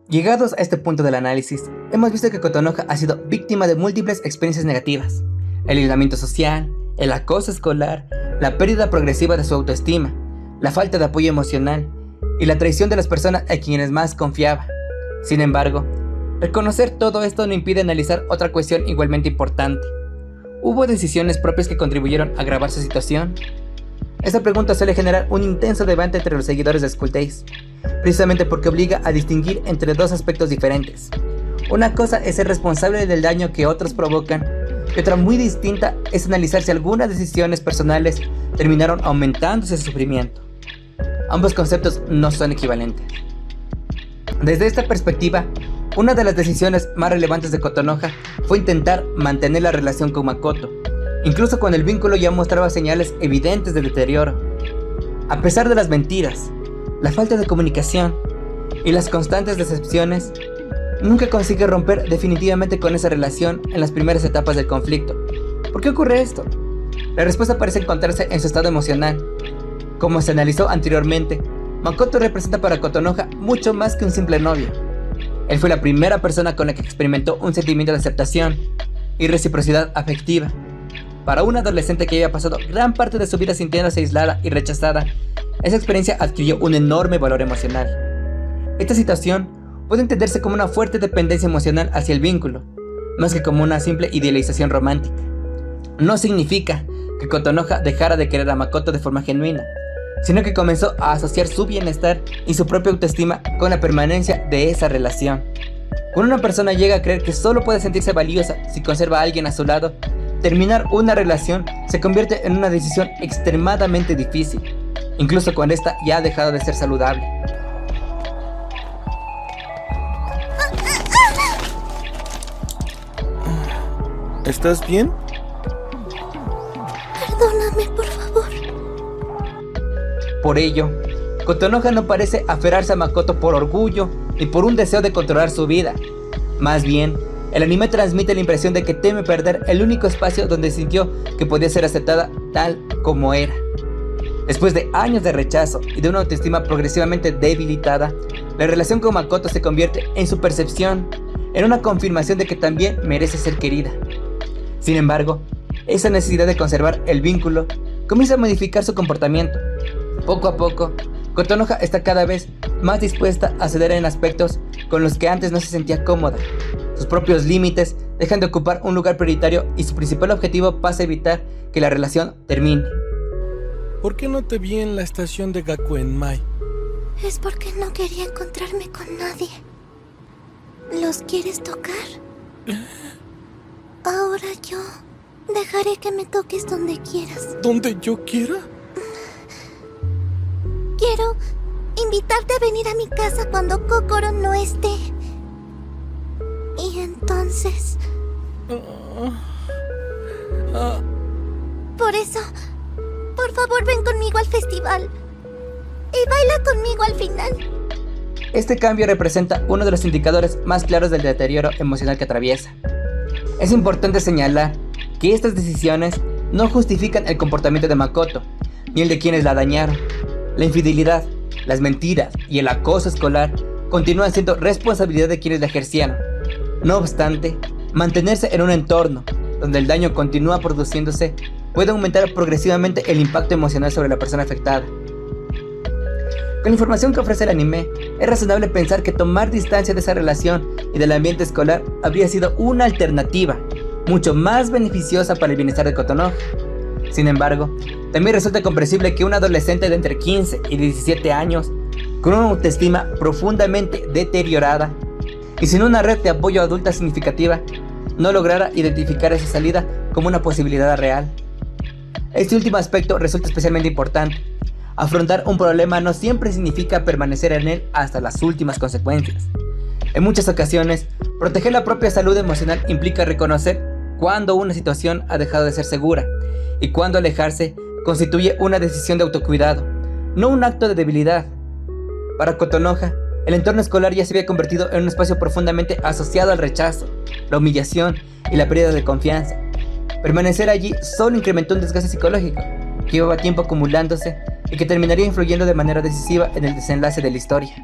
Llegados a este punto del análisis, hemos visto que Kotonoha ha sido víctima de múltiples experiencias negativas: el aislamiento social, el acoso escolar, la pérdida progresiva de su autoestima, la falta de apoyo emocional y la traición de las personas a quienes más confiaba. Sin embargo, reconocer todo esto no impide analizar otra cuestión igualmente importante. ¿Hubo decisiones propias que contribuyeron a agravar su situación? Esta pregunta suele generar un intenso debate entre los seguidores de School Days, precisamente porque obliga a distinguir entre dos aspectos diferentes. Una cosa es ser responsable del daño que otros provocan, y otra muy distinta es analizar si algunas decisiones personales terminaron aumentando ese sufrimiento. Ambos conceptos no son equivalentes. Desde esta perspectiva, una de las decisiones más relevantes de Kotonoha fue intentar mantener la relación con Makoto, incluso cuando el vínculo ya mostraba señales evidentes de deterioro. A pesar de las mentiras, la falta de comunicación y las constantes decepciones, nunca consigue romper definitivamente con esa relación en las primeras etapas del conflicto. ¿Por qué ocurre esto? La respuesta parece encontrarse en su estado emocional. Como se analizó anteriormente, Makoto representa para Kotonoha mucho más que un simple novio. Él fue la primera persona con la que experimentó un sentimiento de aceptación y reciprocidad afectiva. Para una adolescente que había pasado gran parte de su vida sintiéndose aislada y rechazada, esa experiencia adquirió un enorme valor emocional. Esta situación puede entenderse como una fuerte dependencia emocional hacia el vínculo, más que como una simple idealización romántica. No significa que Kotonoha dejara de querer a Makoto de forma genuina, sino que comenzó a asociar su bienestar y su propia autoestima con la permanencia de esa relación. Cuando una persona llega a creer que solo puede sentirse valiosa si conserva a alguien a su lado, terminar una relación se convierte en una decisión extremadamente difícil, incluso cuando esta ya ha dejado de ser saludable. ¿Estás bien? Perdón. Por ello, Kotonoha no parece aferrarse a Makoto por orgullo ni por un deseo de controlar su vida. Más bien, el anime transmite la impresión de que teme perder el único espacio donde sintió que podía ser aceptada tal como era. Después de años de rechazo y de una autoestima progresivamente debilitada, la relación con Makoto se convierte en su percepción, en una confirmación de que también merece ser querida. Sin embargo, esa necesidad de conservar el vínculo comienza a modificar su comportamiento. Poco a poco, Kotonoha está cada vez más dispuesta a ceder en aspectos con los que antes no se sentía cómoda. Sus propios límites dejan de ocupar un lugar prioritario y su principal objetivo pasa a evitar que la relación termine. ¿Por qué no te vi en la estación de Gakuenmai? Es porque no quería encontrarme con nadie. ¿Los quieres tocar? Ahora yo dejaré que me toques donde quieras. ¿Donde yo quiera? Quiero invitarte a venir a mi casa cuando Kokoro no esté. Y entonces... Por eso, por favor ven conmigo al festival. Y baila conmigo al final. Este cambio representa uno de los indicadores más claros del deterioro emocional que atraviesa. Es importante señalar que estas decisiones no justifican el comportamiento de Makoto, ni el de quienes la dañaron. La infidelidad, las mentiras y el acoso escolar continúan siendo responsabilidad de quienes la ejercieron. No obstante, mantenerse en un entorno donde el daño continúa produciéndose puede aumentar progresivamente el impacto emocional sobre la persona afectada. Con la información que ofrece el anime, es razonable pensar que tomar distancia de esa relación y del ambiente escolar habría sido una alternativa mucho más beneficiosa para el bienestar de Kotonoha. Sin embargo, también resulta comprensible que un adolescente de entre 15 y 17 años, con una autoestima profundamente deteriorada y sin una red de apoyo adulta significativa, no lograra identificar esa salida como una posibilidad real. Este último aspecto resulta especialmente importante. Afrontar un problema no siempre significa permanecer en él hasta las últimas consecuencias. En muchas ocasiones, proteger la propia salud emocional implica reconocer cuándo una situación ha dejado de ser segura y cuándo alejarse constituye una decisión de autocuidado, no un acto de debilidad. Para Kotonoha, el entorno escolar ya se había convertido en un espacio profundamente asociado al rechazo, la humillación y la pérdida de confianza. Permanecer allí solo incrementó un desgaste psicológico que llevaba tiempo acumulándose y que terminaría influyendo de manera decisiva en el desenlace de la historia.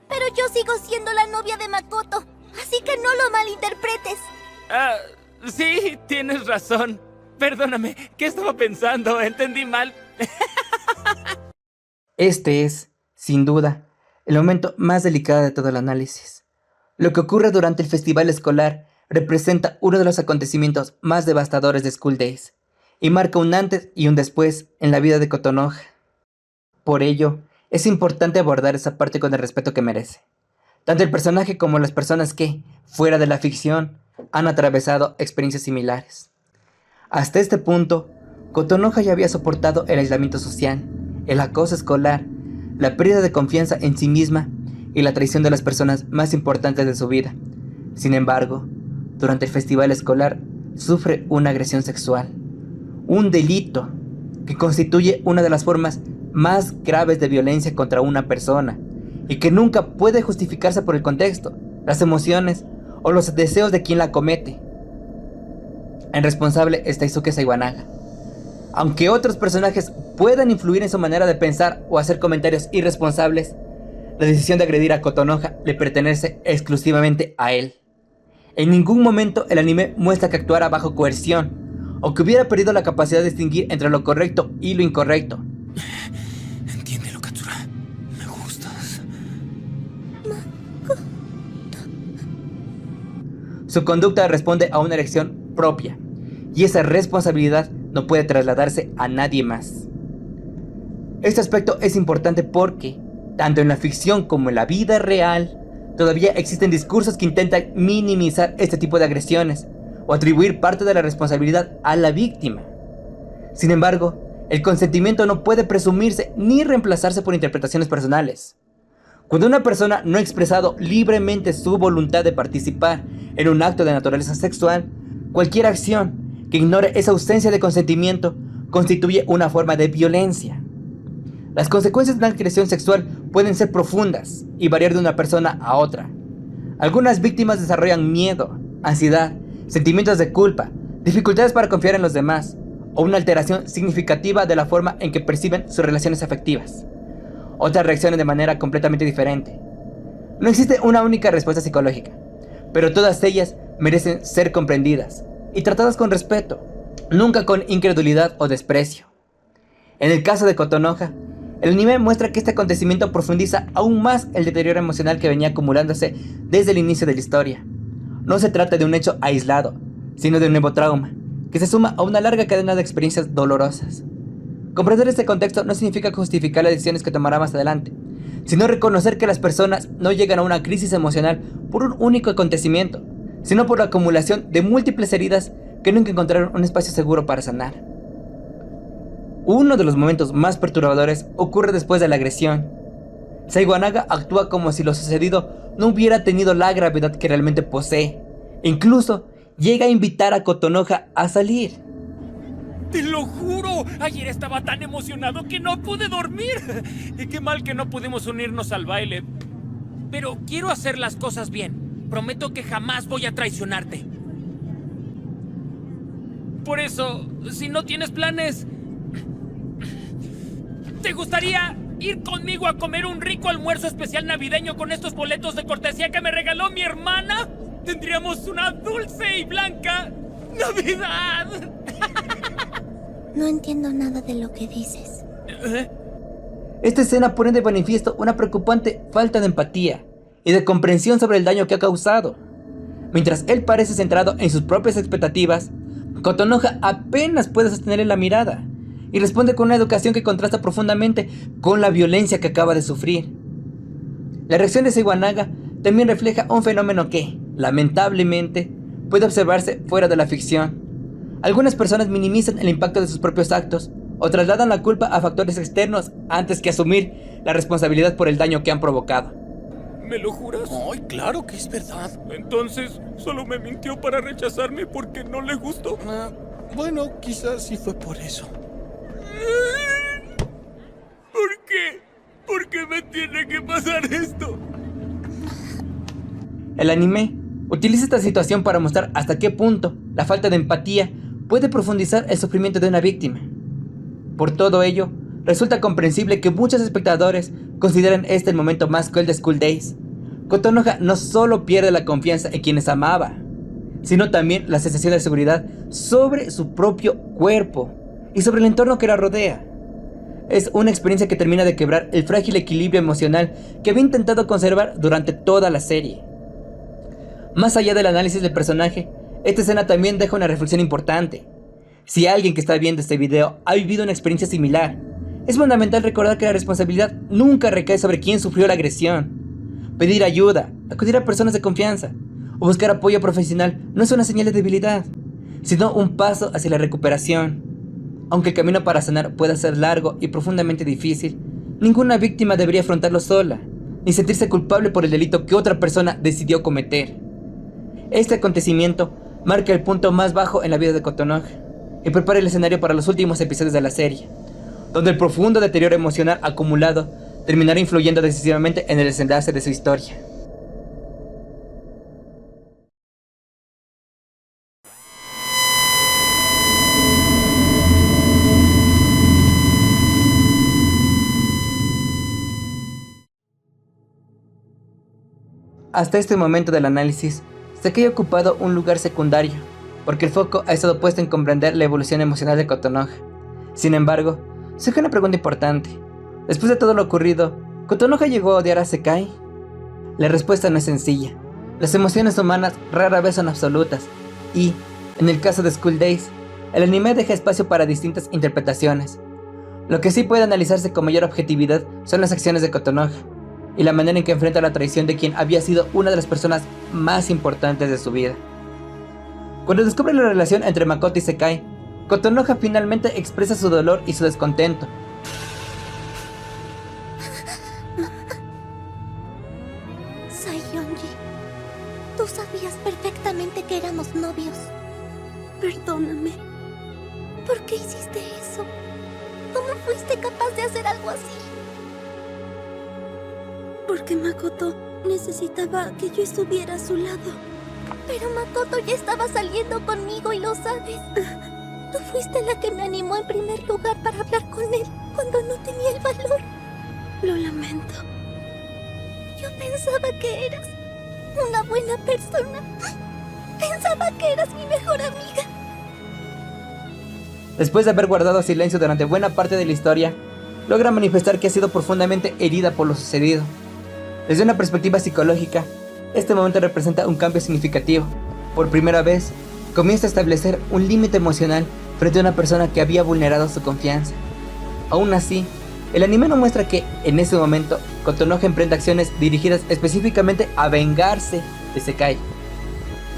Pero yo sigo siendo la novia de Makoto, así que no lo malinterpretes. Sí, tienes razón. Perdóname, ¿qué estaba pensando? Entendí mal. Este es, sin duda, el momento más delicado de todo el análisis. Lo que ocurre durante el festival escolar representa uno de los acontecimientos más devastadores de School Days y marca un antes y un después en la vida de Kotonoha. Por ello, es importante abordar esa parte con el respeto que merece. Tanto el personaje como las personas que, fuera de la ficción, han atravesado experiencias similares. Hasta este punto, Kotonoha ya había soportado el aislamiento social, el acoso escolar, la pérdida de confianza en sí misma y la traición de las personas más importantes de su vida. Sin embargo, durante el festival escolar sufre una agresión sexual, un delito que constituye una de las formas más graves de violencia contra una persona y que nunca puede justificarse por el contexto, las emociones o los deseos de quien la comete. El responsable es Taisuke Saiwanaga. Aunque otros personajes puedan influir en su manera de pensar o hacer comentarios irresponsables, la decisión de agredir a Kotonoha le pertenece exclusivamente a él. En ningún momento el anime muestra que actuara bajo coerción o que hubiera perdido la capacidad de distinguir entre lo correcto y lo incorrecto. Entiéndelo, Katsura. Me gustas. Su conducta responde a una elección propia, y esa responsabilidad no puede trasladarse a nadie más. Este aspecto es importante porque, tanto en la ficción como en la vida real, todavía existen discursos que intentan minimizar este tipo de agresiones o atribuir parte de la responsabilidad a la víctima. Sin embargo, el consentimiento no puede presumirse ni reemplazarse por interpretaciones personales. Cuando una persona no ha expresado libremente su voluntad de participar en un acto de naturaleza sexual, cualquier acción que ignore esa ausencia de consentimiento constituye una forma de violencia. Las consecuencias de una agresión sexual pueden ser profundas y variar de una persona a otra. Algunas víctimas desarrollan miedo, ansiedad, sentimientos de culpa, dificultades para confiar en los demás, o una alteración significativa de la forma en que perciben sus relaciones afectivas. Otras reaccionan de manera completamente diferente. No existe una única respuesta psicológica, pero todas ellas merecen ser comprendidas y tratadas con respeto, nunca con incredulidad o desprecio. En el caso de Kotonoha, el anime muestra que este acontecimiento profundiza aún más el deterioro emocional que venía acumulándose desde el inicio de la historia. No se trata de un hecho aislado, sino de un nuevo trauma, que se suma a una larga cadena de experiencias dolorosas. Comprender este contexto no significa justificar las decisiones que tomará más adelante, sino reconocer que las personas no llegan a una crisis emocional por un único acontecimiento, sino por la acumulación de múltiples heridas que nunca encontraron un espacio seguro para sanar. Uno de los momentos más perturbadores ocurre después de la agresión. Saiwanaga actúa como si lo sucedido no hubiera tenido la gravedad que realmente posee. Incluso llega a invitar a Kotonoha a salir. ¡Te lo juro! Ayer estaba tan emocionado que no pude dormir. Y qué mal que no pudimos unirnos al baile. Pero quiero hacer las cosas bien. Prometo que jamás voy a traicionarte. Por eso, si no tienes planes, ¿te gustaría ir conmigo a comer un rico almuerzo especial navideño con estos boletos de cortesía que me regaló mi hermana? Tendríamos una dulce y blanca Navidad. No entiendo nada de lo que dices. Esta escena pone de manifiesto una preocupante falta de empatía y de comprensión sobre el daño que ha causado. Mientras él parece centrado en sus propias expectativas, Kotonoha apenas puede sostenerle la mirada y responde con una educación que contrasta profundamente con la violencia que acaba de sufrir. La reacción de Saiwanaga también refleja un fenómeno que, lamentablemente, puede observarse fuera de la ficción. Algunas personas minimizan el impacto de sus propios actos o trasladan la culpa a factores externos antes que asumir la responsabilidad por el daño que han provocado. ¿Me lo juras? Ay, claro que es verdad. Entonces, solo me mintió para rechazarme porque no le gustó. Bueno, quizás sí fue por eso. ¿Por qué? ¿Por qué me tiene que pasar esto? El anime utiliza esta situación para mostrar hasta qué punto la falta de empatía puede profundizar el sufrimiento de una víctima. Por todo ello, resulta comprensible que muchos espectadores consideren este el momento más cruel de School Days. Kotonoha no solo pierde la confianza en quienes amaba, sino también la sensación de seguridad sobre su propio cuerpo y sobre el entorno que la rodea. Es una experiencia que termina de quebrar el frágil equilibrio emocional que había intentado conservar durante toda la serie. Más allá del análisis del personaje, esta escena también deja una reflexión importante. Si alguien que está viendo este video ha vivido una experiencia similar, es fundamental recordar que la responsabilidad nunca recae sobre quien sufrió la agresión. Pedir ayuda, acudir a personas de confianza o buscar apoyo profesional no es una señal de debilidad, sino un paso hacia la recuperación. Aunque el camino para sanar pueda ser largo y profundamente difícil, ninguna víctima debería afrontarlo sola, ni sentirse culpable por el delito que otra persona decidió cometer. Este acontecimiento marca el punto más bajo en la vida de Kotonoha y prepara el escenario para los últimos episodios de la serie, donde el profundo deterioro emocional acumulado terminará influyendo decisivamente en el desenlace de su historia. Hasta este momento del análisis, Sakai ha ocupado un lugar secundario, porque el foco ha estado puesto en comprender la evolución emocional de Kotonoha. Sin embargo, surge una pregunta importante. Después de todo lo ocurrido, ¿Kotonoha llegó a odiar a Sakai? La respuesta no es sencilla. Las emociones humanas rara vez son absolutas, y, en el caso de School Days, el anime deja espacio para distintas interpretaciones. Lo que sí puede analizarse con mayor objetividad son las acciones de Kotonoha, y la manera en que enfrenta la traición de quien había sido una de las personas más importantes de su vida. Cuando descubre la relación entre Makoto y Sakai, Kotonoha finalmente expresa su dolor y su descontento. Perdóname. ¿Por qué hiciste eso? ¿Cómo fuiste capaz de hacer algo así? Porque Makoto necesitaba que yo estuviera a su lado. Pero Makoto ya estaba saliendo conmigo y lo sabes. Tú fuiste la que me animó en primer lugar para hablar con él cuando no tenía el valor. Lo lamento. Yo pensaba que eras una buena persona. Pensaba que eras mi mejor amiga. Después de haber guardado silencio durante buena parte de la historia, logra manifestar que ha sido profundamente herida por lo sucedido. Desde una perspectiva psicológica, este momento representa un cambio significativo. Por primera vez, comienza a establecer un límite emocional frente a una persona que había vulnerado su confianza. Aún así, el anime no muestra que, en ese momento, Kotonoha emprende acciones dirigidas específicamente a vengarse de Sekai.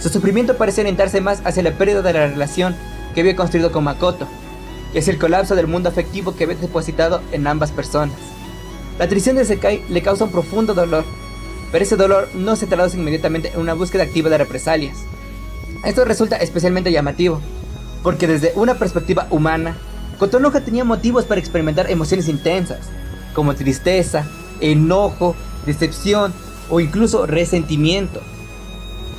Su sufrimiento parece orientarse más hacia la pérdida de la relación que había construido con Makoto, y hacia el colapso del mundo afectivo que había depositado en ambas personas. La traición de Sekai le causa un profundo dolor, pero ese dolor no se traduce inmediatamente en una búsqueda activa de represalias. Esto resulta especialmente llamativo, porque desde una perspectiva humana, Kotonoha tenía motivos para experimentar emociones intensas, como tristeza, enojo, decepción o incluso resentimiento.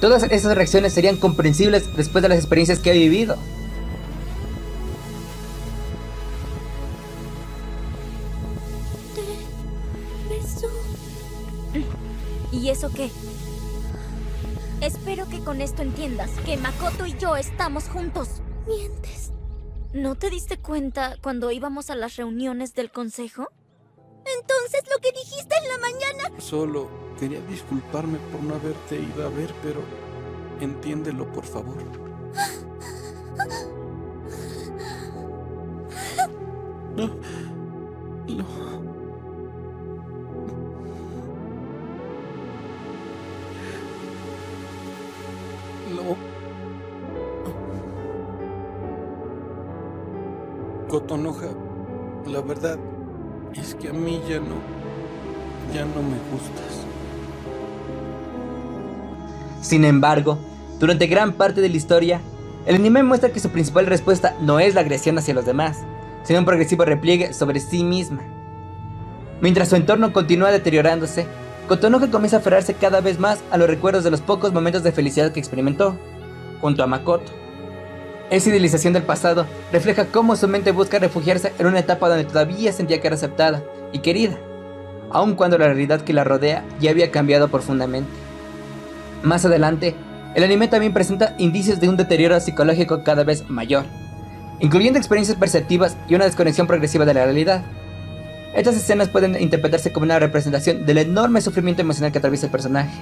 Todas esas reacciones serían comprensibles después de las experiencias que ha vivido. ¿Y eso qué? Espero que con esto entiendas que Makoto y yo estamos juntos. Mientes. ¿No te diste cuenta cuando íbamos a las reuniones del consejo? Entonces lo que dijiste en la mañana... Solo quería disculparme por no haberte ido a ver, pero entiéndelo, por favor. No. No. No. Kotonoha, la verdad es que a mí ya no me gustas. Sin embargo, durante gran parte de la historia, el anime muestra que su principal respuesta no es la agresión hacia los demás, sino un progresivo repliegue sobre sí misma. Mientras su entorno continúa deteriorándose, Kotonoha comienza a aferrarse cada vez más a los recuerdos de los pocos momentos de felicidad que experimentó, junto a Makoto. Esa idealización del pasado refleja cómo su mente busca refugiarse en una etapa donde todavía sentía que era aceptada y querida, aun cuando la realidad que la rodea ya había cambiado profundamente. Más adelante, el anime también presenta indicios de un deterioro psicológico cada vez mayor, incluyendo experiencias perceptivas y una desconexión progresiva de la realidad. Estas escenas pueden interpretarse como una representación del enorme sufrimiento emocional que atraviesa el personaje.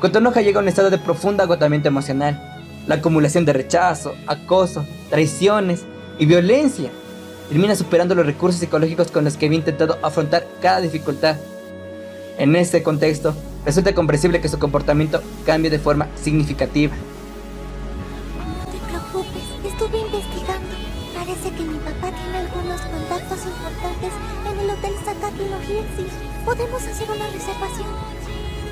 Kotonoha llega a un estado de profundo agotamiento emocional. La acumulación de rechazo, acoso, traiciones y violencia termina superando los recursos psicológicos con los que había intentado afrontar cada dificultad. En este contexto, resulta comprensible que su comportamiento cambie de forma significativa. No te preocupes, estuve investigando. Parece que mi papá tiene algunos contactos importantes en el Hotel Sakaki no Hietsu. ¿Podemos hacer una reservación?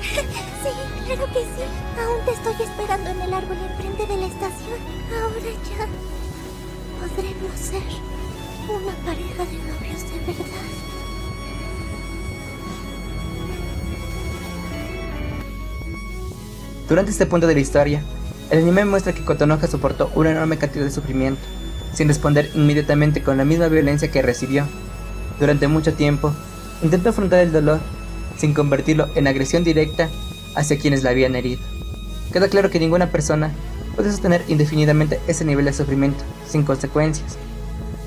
Sí, claro que sí. Aún te estoy esperando en el árbol enfrente de la estación. Ahora ya podremos ser una pareja de novios de verdad. Durante este punto de la historia, el anime muestra que Kotonoha soportó una enorme cantidad de sufrimiento, sin responder inmediatamente con la misma violencia que recibió. Durante mucho tiempo, intentó afrontar el dolor, sin convertirlo en agresión directa hacia quienes la habían herido. Queda claro que ninguna persona puede sostener indefinidamente ese nivel de sufrimiento, sin consecuencias.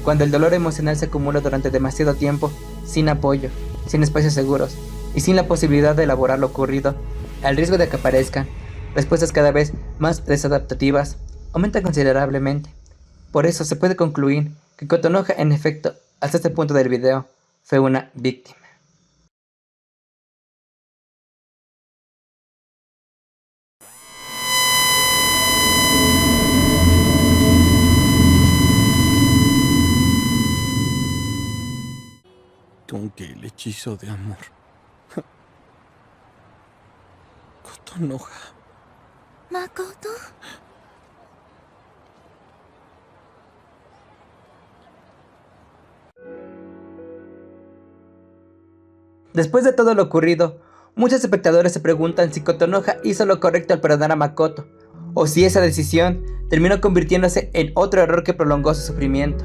Cuando el dolor emocional se acumula durante demasiado tiempo, sin apoyo, sin espacios seguros y sin la posibilidad de elaborar lo ocurrido, el riesgo de que aparezcan respuestas cada vez más desadaptativas aumenta considerablemente. Por eso se puede concluir que Kotonoha, en efecto, hasta este punto del video, fue una víctima. Con que el hechizo de amor. Kotonoha. Makoto, Después de todo lo ocurrido, muchos espectadores se preguntan si Kotonoha hizo lo correcto al perdonar a Makoto, o si esa decisión terminó convirtiéndose en otro error que prolongó su sufrimiento.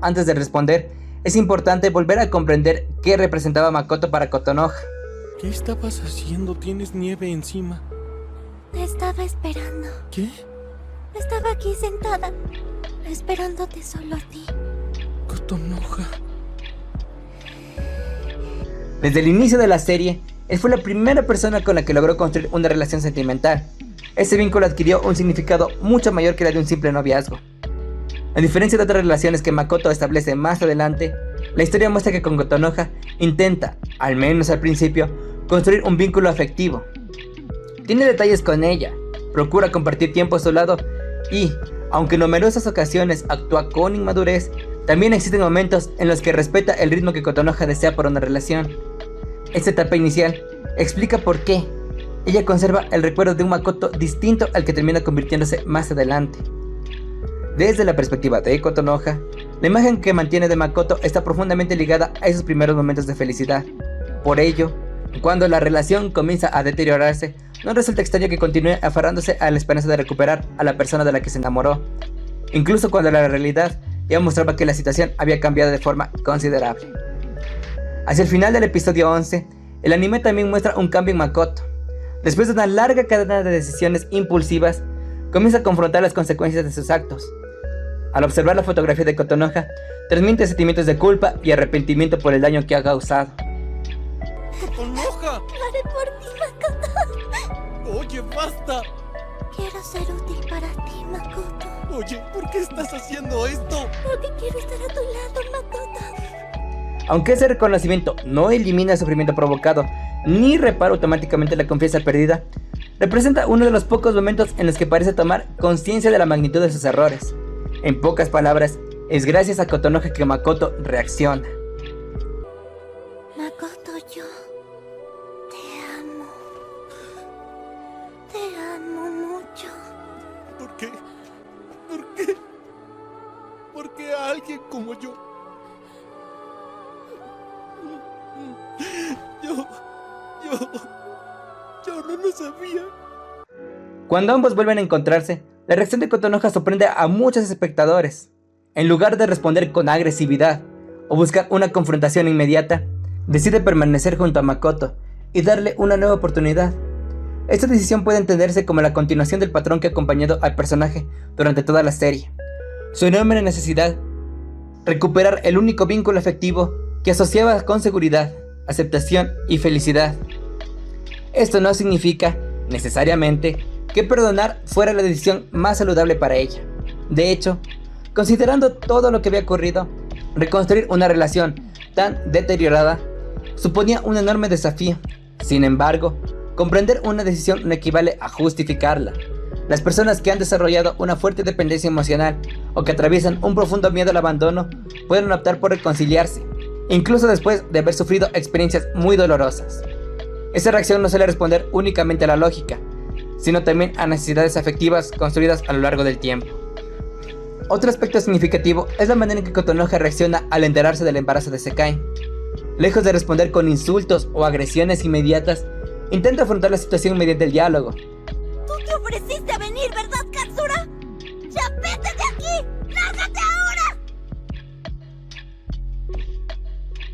Antes de responder, es importante volver a comprender qué representaba Makoto para Kotonoha. ¿Qué estabas haciendo? Tienes nieve encima. Te estaba esperando. ¿Qué? Estaba aquí sentada, esperándote solo a ti. Kotonoha. Desde el inicio de la serie, él fue la primera persona con la que logró construir una relación sentimental. Ese vínculo adquirió un significado mucho mayor que la de un simple noviazgo. A diferencia de otras relaciones que Makoto establece más adelante, la historia muestra que con Kotonoha intenta, al menos al principio, construir un vínculo afectivo. Tiene detalles con ella, procura compartir tiempo a su lado y, aunque en numerosas ocasiones actúa con inmadurez, también existen momentos en los que respeta el ritmo que Kotonoha desea por una relación. Esta etapa inicial explica por qué ella conserva el recuerdo de un Makoto distinto al que termina convirtiéndose más adelante. Desde la perspectiva de Kotonoha, la imagen que mantiene de Makoto está profundamente ligada a esos primeros momentos de felicidad. Por ello, cuando la relación comienza a deteriorarse, no resulta extraño que continúe aferrándose a la esperanza de recuperar a la persona de la que se enamoró, incluso cuando la realidad ya mostraba que la situación había cambiado de forma considerable. Hacia el final del episodio 11, el anime también muestra un cambio en Makoto. Después de una larga cadena de decisiones impulsivas, comienza a confrontar las consecuencias de sus actos. Al observar la fotografía de Kotonoha, transmite sentimientos de culpa y arrepentimiento por el daño que ha causado. ¡Kotonoha! Lo haré por ti, Makoto. Oye, basta. Quiero ser útil para ti, Makoto. Oye, ¿por qué estás haciendo esto? Porque quiero estar a tu lado, Makoto. Aunque ese reconocimiento no elimina el sufrimiento provocado ni repara automáticamente la confianza perdida, representa uno de los pocos momentos en los que parece tomar conciencia de la magnitud de sus errores. En pocas palabras, es gracias a Kotonoha que Makoto reacciona. Makoto, yo te amo. Te amo mucho. ¿Por qué? ¿Por qué? ¿Por qué a alguien como yo? Yo no lo sabía. Cuando ambos vuelven a encontrarse, la reacción de Kotonoha sorprende a muchos espectadores. En lugar de responder con agresividad o buscar una confrontación inmediata, decide permanecer junto a Makoto y darle una nueva oportunidad. Esta decisión puede entenderse como la continuación del patrón que ha acompañado al personaje durante toda la serie. Su enorme necesidad, recuperar el único vínculo afectivo que asociaba con seguridad, aceptación y felicidad. Esto no significa, necesariamente, que perdonar fuera la decisión más saludable para ella. De hecho, considerando todo lo que había ocurrido, reconstruir una relación tan deteriorada suponía un enorme desafío. Sin embargo, comprender una decisión no equivale a justificarla. Las personas que han desarrollado una fuerte dependencia emocional o que atraviesan un profundo miedo al abandono pueden optar por reconciliarse, incluso después de haber sufrido experiencias muy dolorosas. Esa reacción no suele responder únicamente a la lógica, sino también a necesidades afectivas construidas a lo largo del tiempo. Otro aspecto significativo es la manera en que Kotonoha reacciona al enterarse del embarazo de Sekai. Lejos de responder con insultos o agresiones inmediatas, intenta afrontar la situación mediante el diálogo. Tú te ofreciste a venir, ¿verdad, Katsura? ¡Ya vete de aquí! ¡Lárgate ahora!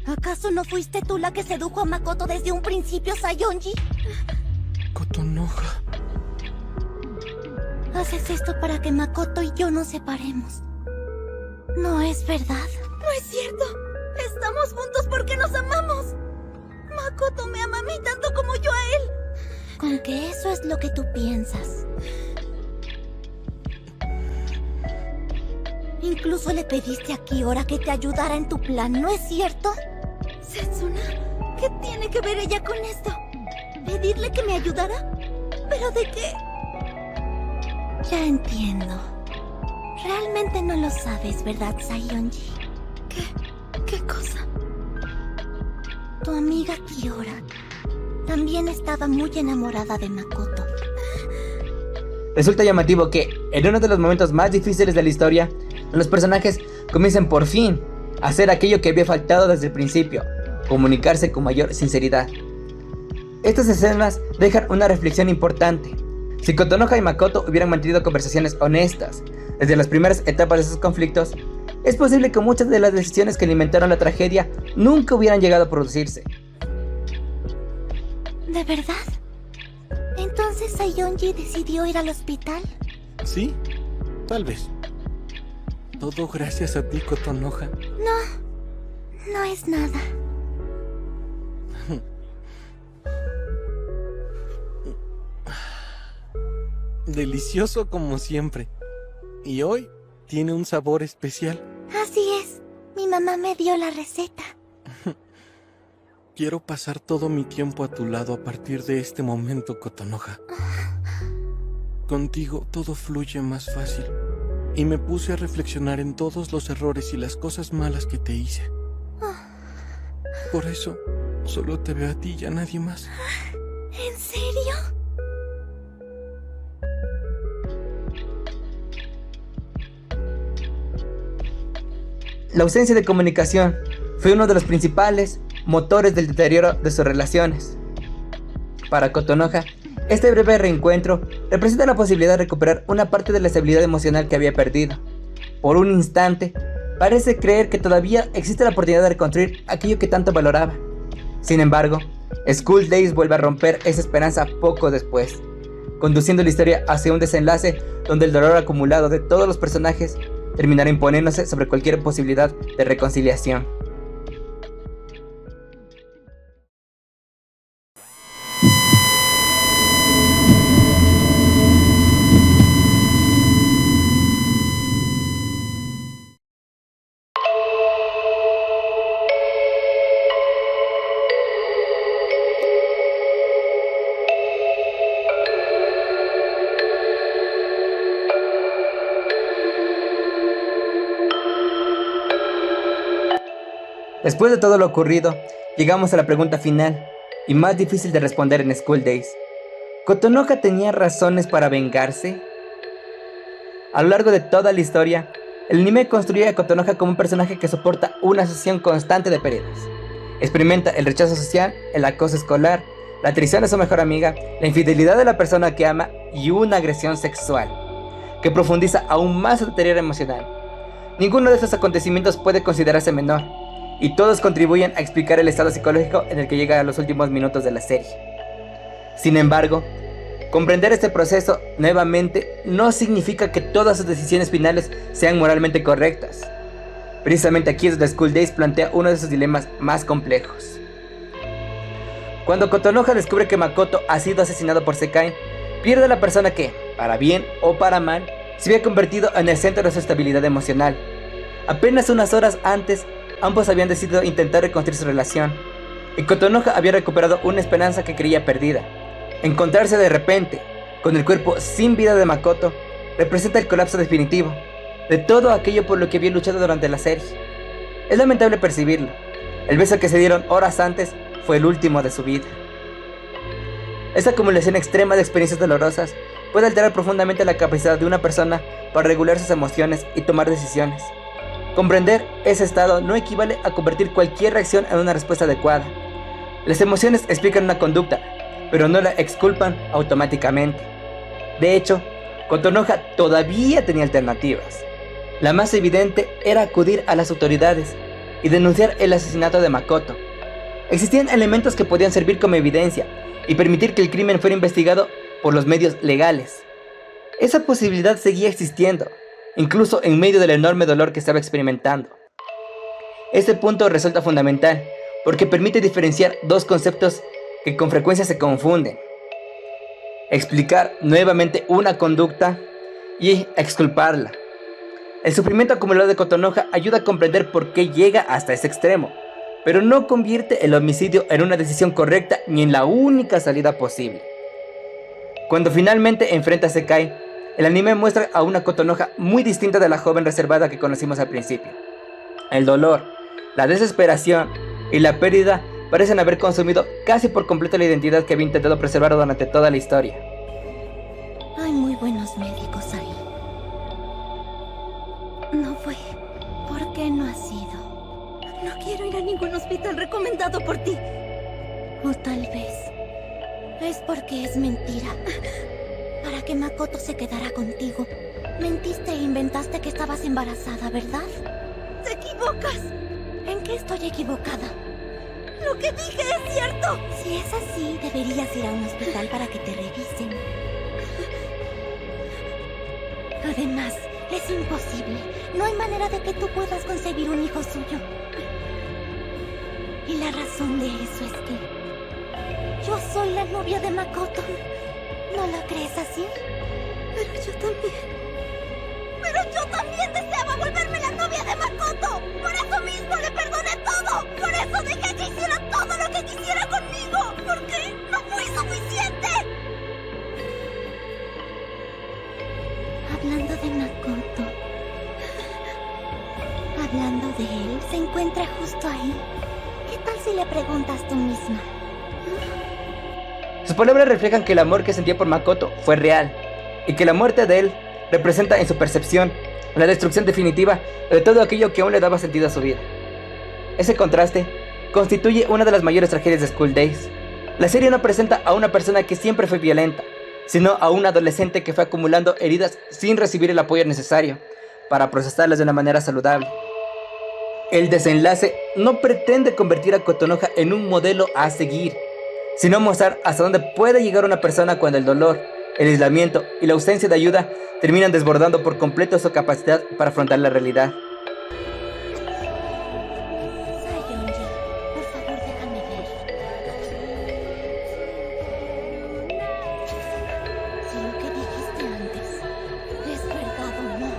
¿Acaso no fuiste tú la que sedujo a Makoto desde un principio, Sayonji? Kotonoha. Haces esto para que Makoto y yo nos separemos. ¿No es verdad? No es cierto. Estamos juntos porque nos amamos. Makoto me ama a mí tanto como yo a él. Con que eso es lo que tú piensas. Incluso le pediste a Kiora que te ayudara en tu plan, ¿no es cierto? Setsuna, ¿qué tiene que ver ella con esto? ¿Pedirle que me ayudara? ¿Pero de qué? Ya entiendo. Realmente no lo sabes, ¿verdad, Sayonji? ¿Qué cosa? Tu amiga Kiora también estaba muy enamorada de Makoto. Resulta llamativo que, en uno de los momentos más difíciles de la historia, los personajes comiencen por fin a hacer aquello que había faltado desde el principio, comunicarse con mayor sinceridad. Estas escenas dejan una reflexión importante. Si Kotonoha y Makoto hubieran mantenido conversaciones honestas desde las primeras etapas de sus conflictos, es posible que muchas de las decisiones que alimentaron la tragedia nunca hubieran llegado a producirse. ¿De verdad? ¿Entonces Saiyonji decidió ir al hospital? Sí, tal vez. Todo gracias a ti, Kotonoha. No es nada. Delicioso como siempre. Y hoy tiene un sabor especial. Así es. Mi mamá me dio la receta. Quiero pasar todo mi tiempo a tu lado a partir de este momento, Kotonoha. Contigo todo fluye más fácil. Y me puse a reflexionar en todos los errores y las cosas malas que te hice. Por eso, solo te veo a ti y a nadie más. ¿En serio? La ausencia de comunicación fue uno de los principales motores del deterioro de sus relaciones. Para Kotonoha, este breve reencuentro representa la posibilidad de recuperar una parte de la estabilidad emocional que había perdido. Por un instante, parece creer que todavía existe la oportunidad de reconstruir aquello que tanto valoraba. Sin embargo, School Days vuelve a romper esa esperanza poco después, conduciendo la historia hacia un desenlace donde el dolor acumulado de todos los personajes terminará imponiéndose sobre cualquier posibilidad de reconciliación. Después de todo lo ocurrido, llegamos a la pregunta final y más difícil de responder en School Days. ¿Kotonoha tenía razones para vengarse? A lo largo de toda la historia, el anime construye a Kotonoha como un personaje que soporta una sucesión constante de pérdidas. Experimenta el rechazo social, el acoso escolar, la traición de su mejor amiga, la infidelidad de la persona que ama y una agresión sexual, que profundiza aún más su deterioro emocional. Ninguno de estos acontecimientos puede considerarse menor, y todos contribuyen a explicar el estado psicológico en el que llega a los últimos minutos de la serie. Sin embargo, comprender este proceso nuevamente no significa que todas sus decisiones finales sean moralmente correctas. Precisamente aquí es donde School Days plantea uno de sus dilemas más complejos. Cuando Kotonoha descubre que Makoto ha sido asesinado por Sekai, pierde a la persona que, para bien o para mal, se había convertido en el centro de su estabilidad emocional. Apenas unas horas antes, ambos habían decidido intentar reconstruir su relación, y Kotonoha había recuperado una esperanza que creía perdida. Encontrarse de repente con el cuerpo sin vida de Makoto representa el colapso definitivo de todo aquello por lo que había luchado durante la serie. Es lamentable percibirlo. El beso que se dieron horas antes fue el último de su vida. Esta acumulación extrema de experiencias dolorosas puede alterar profundamente la capacidad de una persona para regular sus emociones y tomar decisiones. Comprender ese estado no equivale a convertir cualquier reacción en una respuesta adecuada. Las emociones explican una conducta, pero no la exculpan automáticamente. De hecho, Kotonoha todavía tenía alternativas. La más evidente era acudir a las autoridades y denunciar el asesinato de Makoto. Existían elementos que podían servir como evidencia y permitir que el crimen fuera investigado por los medios legales. Esa posibilidad seguía existiendo, incluso en medio del enorme dolor que estaba experimentando. Este punto resulta fundamental, porque permite diferenciar dos conceptos que con frecuencia se confunden: explicar nuevamente una conducta y exculparla. El sufrimiento acumulado de Kotonoha ayuda a comprender por qué llega hasta ese extremo, pero no convierte el homicidio en una decisión correcta ni en la única salida posible. Cuando finalmente enfrenta a Sekai, el anime muestra a una Kotonoha muy distinta de la joven reservada que conocimos al principio. El dolor, la desesperación y la pérdida parecen haber consumido casi por completo la identidad que había intentado preservar durante toda la historia. Hay muy buenos médicos ahí. No fue. ¿Por qué no ha sido? No quiero ir a ningún hospital recomendado por ti. O tal vez es porque es mentira. Para que Makoto se quedara contigo. Mentiste e inventaste que estabas embarazada, ¿verdad? ¡Te equivocas! ¿En qué estoy equivocada? ¡Lo que dije es cierto! Si es así, deberías ir a un hospital para que te revisen. Además, es imposible. No hay manera de que tú puedas concebir un hijo suyo. Y la razón de eso es que yo soy la novia de Makoto. ¿No lo crees así? Pero yo también. Pero yo también deseaba volverme la novia de Makoto. Por eso mismo le perdoné todo. Por eso dejé que hiciera todo lo que quisiera conmigo. Porque no fui suficiente. Hablando de Makoto. Hablando de él, se encuentra justo ahí. ¿Qué tal si le preguntas tú misma? Sus palabras reflejan que el amor que sentía por Makoto fue real, y que la muerte de él representa en su percepción la destrucción definitiva de todo aquello que aún le daba sentido a su vida. Ese contraste constituye una de las mayores tragedias de School Days. La serie no presenta a una persona que siempre fue violenta, sino a un adolescente que fue acumulando heridas sin recibir el apoyo necesario para procesarlas de una manera saludable. El desenlace no pretende convertir a Kotonoha en un modelo a seguir, sino mostrar hasta dónde puede llegar una persona cuando el dolor, el aislamiento y la ausencia de ayuda terminan desbordando por completo su capacidad para afrontar la realidad. Sayonji, por favor déjame ver. Si lo que dijiste antes es verdad o no.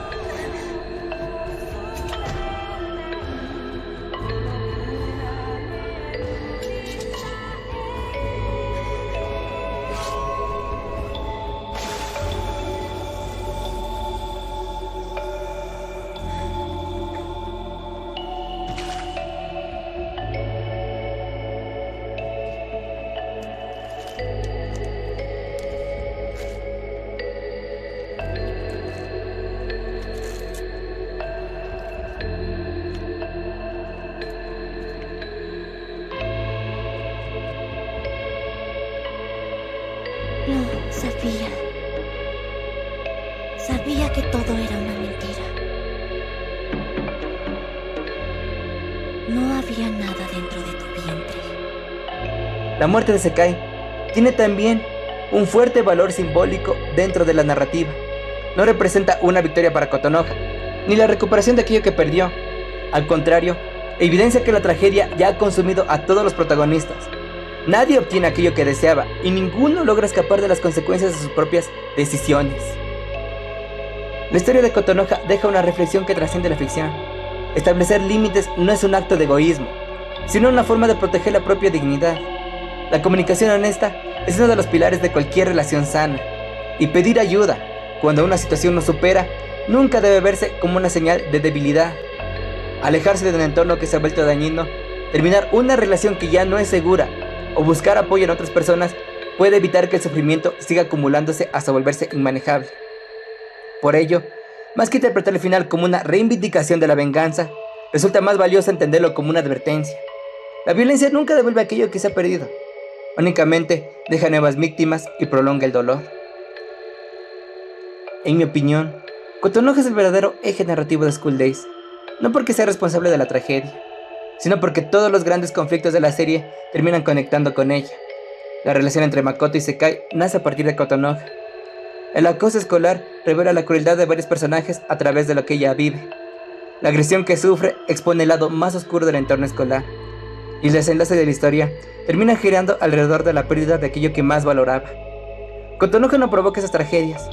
No, sabía. Sabía que todo era una mentira. No había nada dentro de tu vientre. La muerte de Sekai tiene también un fuerte valor simbólico dentro de la narrativa. No representa una victoria para Kotonoha, ni la recuperación de aquello que perdió. Al contrario, evidencia que la tragedia ya ha consumido a todos los protagonistas. Nadie obtiene aquello que deseaba y ninguno logra escapar de las consecuencias de sus propias decisiones. La historia de Kotonoha deja una reflexión que trasciende la ficción. Establecer límites no es un acto de egoísmo, sino una forma de proteger la propia dignidad. La comunicación honesta es uno de los pilares de cualquier relación sana, y pedir ayuda cuando una situación nos supera nunca debe verse como una señal de debilidad. Alejarse de un entorno que se ha vuelto dañino, terminar una relación que ya no es segura o buscar apoyo en otras personas puede evitar que el sufrimiento siga acumulándose hasta volverse inmanejable. Por ello, más que interpretar el final como una reivindicación de la venganza, resulta más valioso entenderlo como una advertencia. La violencia nunca devuelve aquello que se ha perdido, únicamente deja nuevas víctimas y prolonga el dolor. En mi opinión, Kotonoha es el verdadero eje narrativo de School Days, no porque sea responsable de la tragedia, sino porque todos los grandes conflictos de la serie terminan conectando con ella. La relación entre Makoto y Sekai nace a partir de Kotonoha. El acoso escolar revela la crueldad de varios personajes a través de lo que ella vive. La agresión que sufre expone el lado más oscuro del entorno escolar, y el desenlace de la historia termina girando alrededor de la pérdida de aquello que más valoraba. Kotonoha no provoca esas tragedias,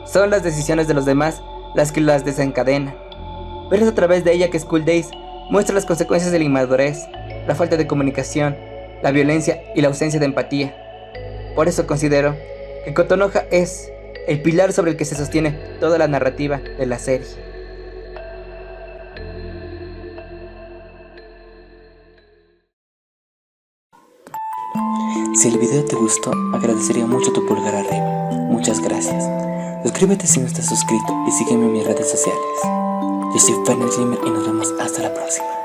son las decisiones de los demás las que las desencadenan. Pero es a través de ella que School Days muestra las consecuencias de la inmadurez, la falta de comunicación, la violencia y la ausencia de empatía. Por eso considero que Kotonoha es el pilar sobre el que se sostiene toda la narrativa de la serie. Si el video te gustó, agradecería mucho tu pulgar arriba. Muchas gracias. Suscríbete si no estás suscrito y sígueme en mis redes sociales. Yo soy Fernet Gamer y nos vemos hasta la próxima.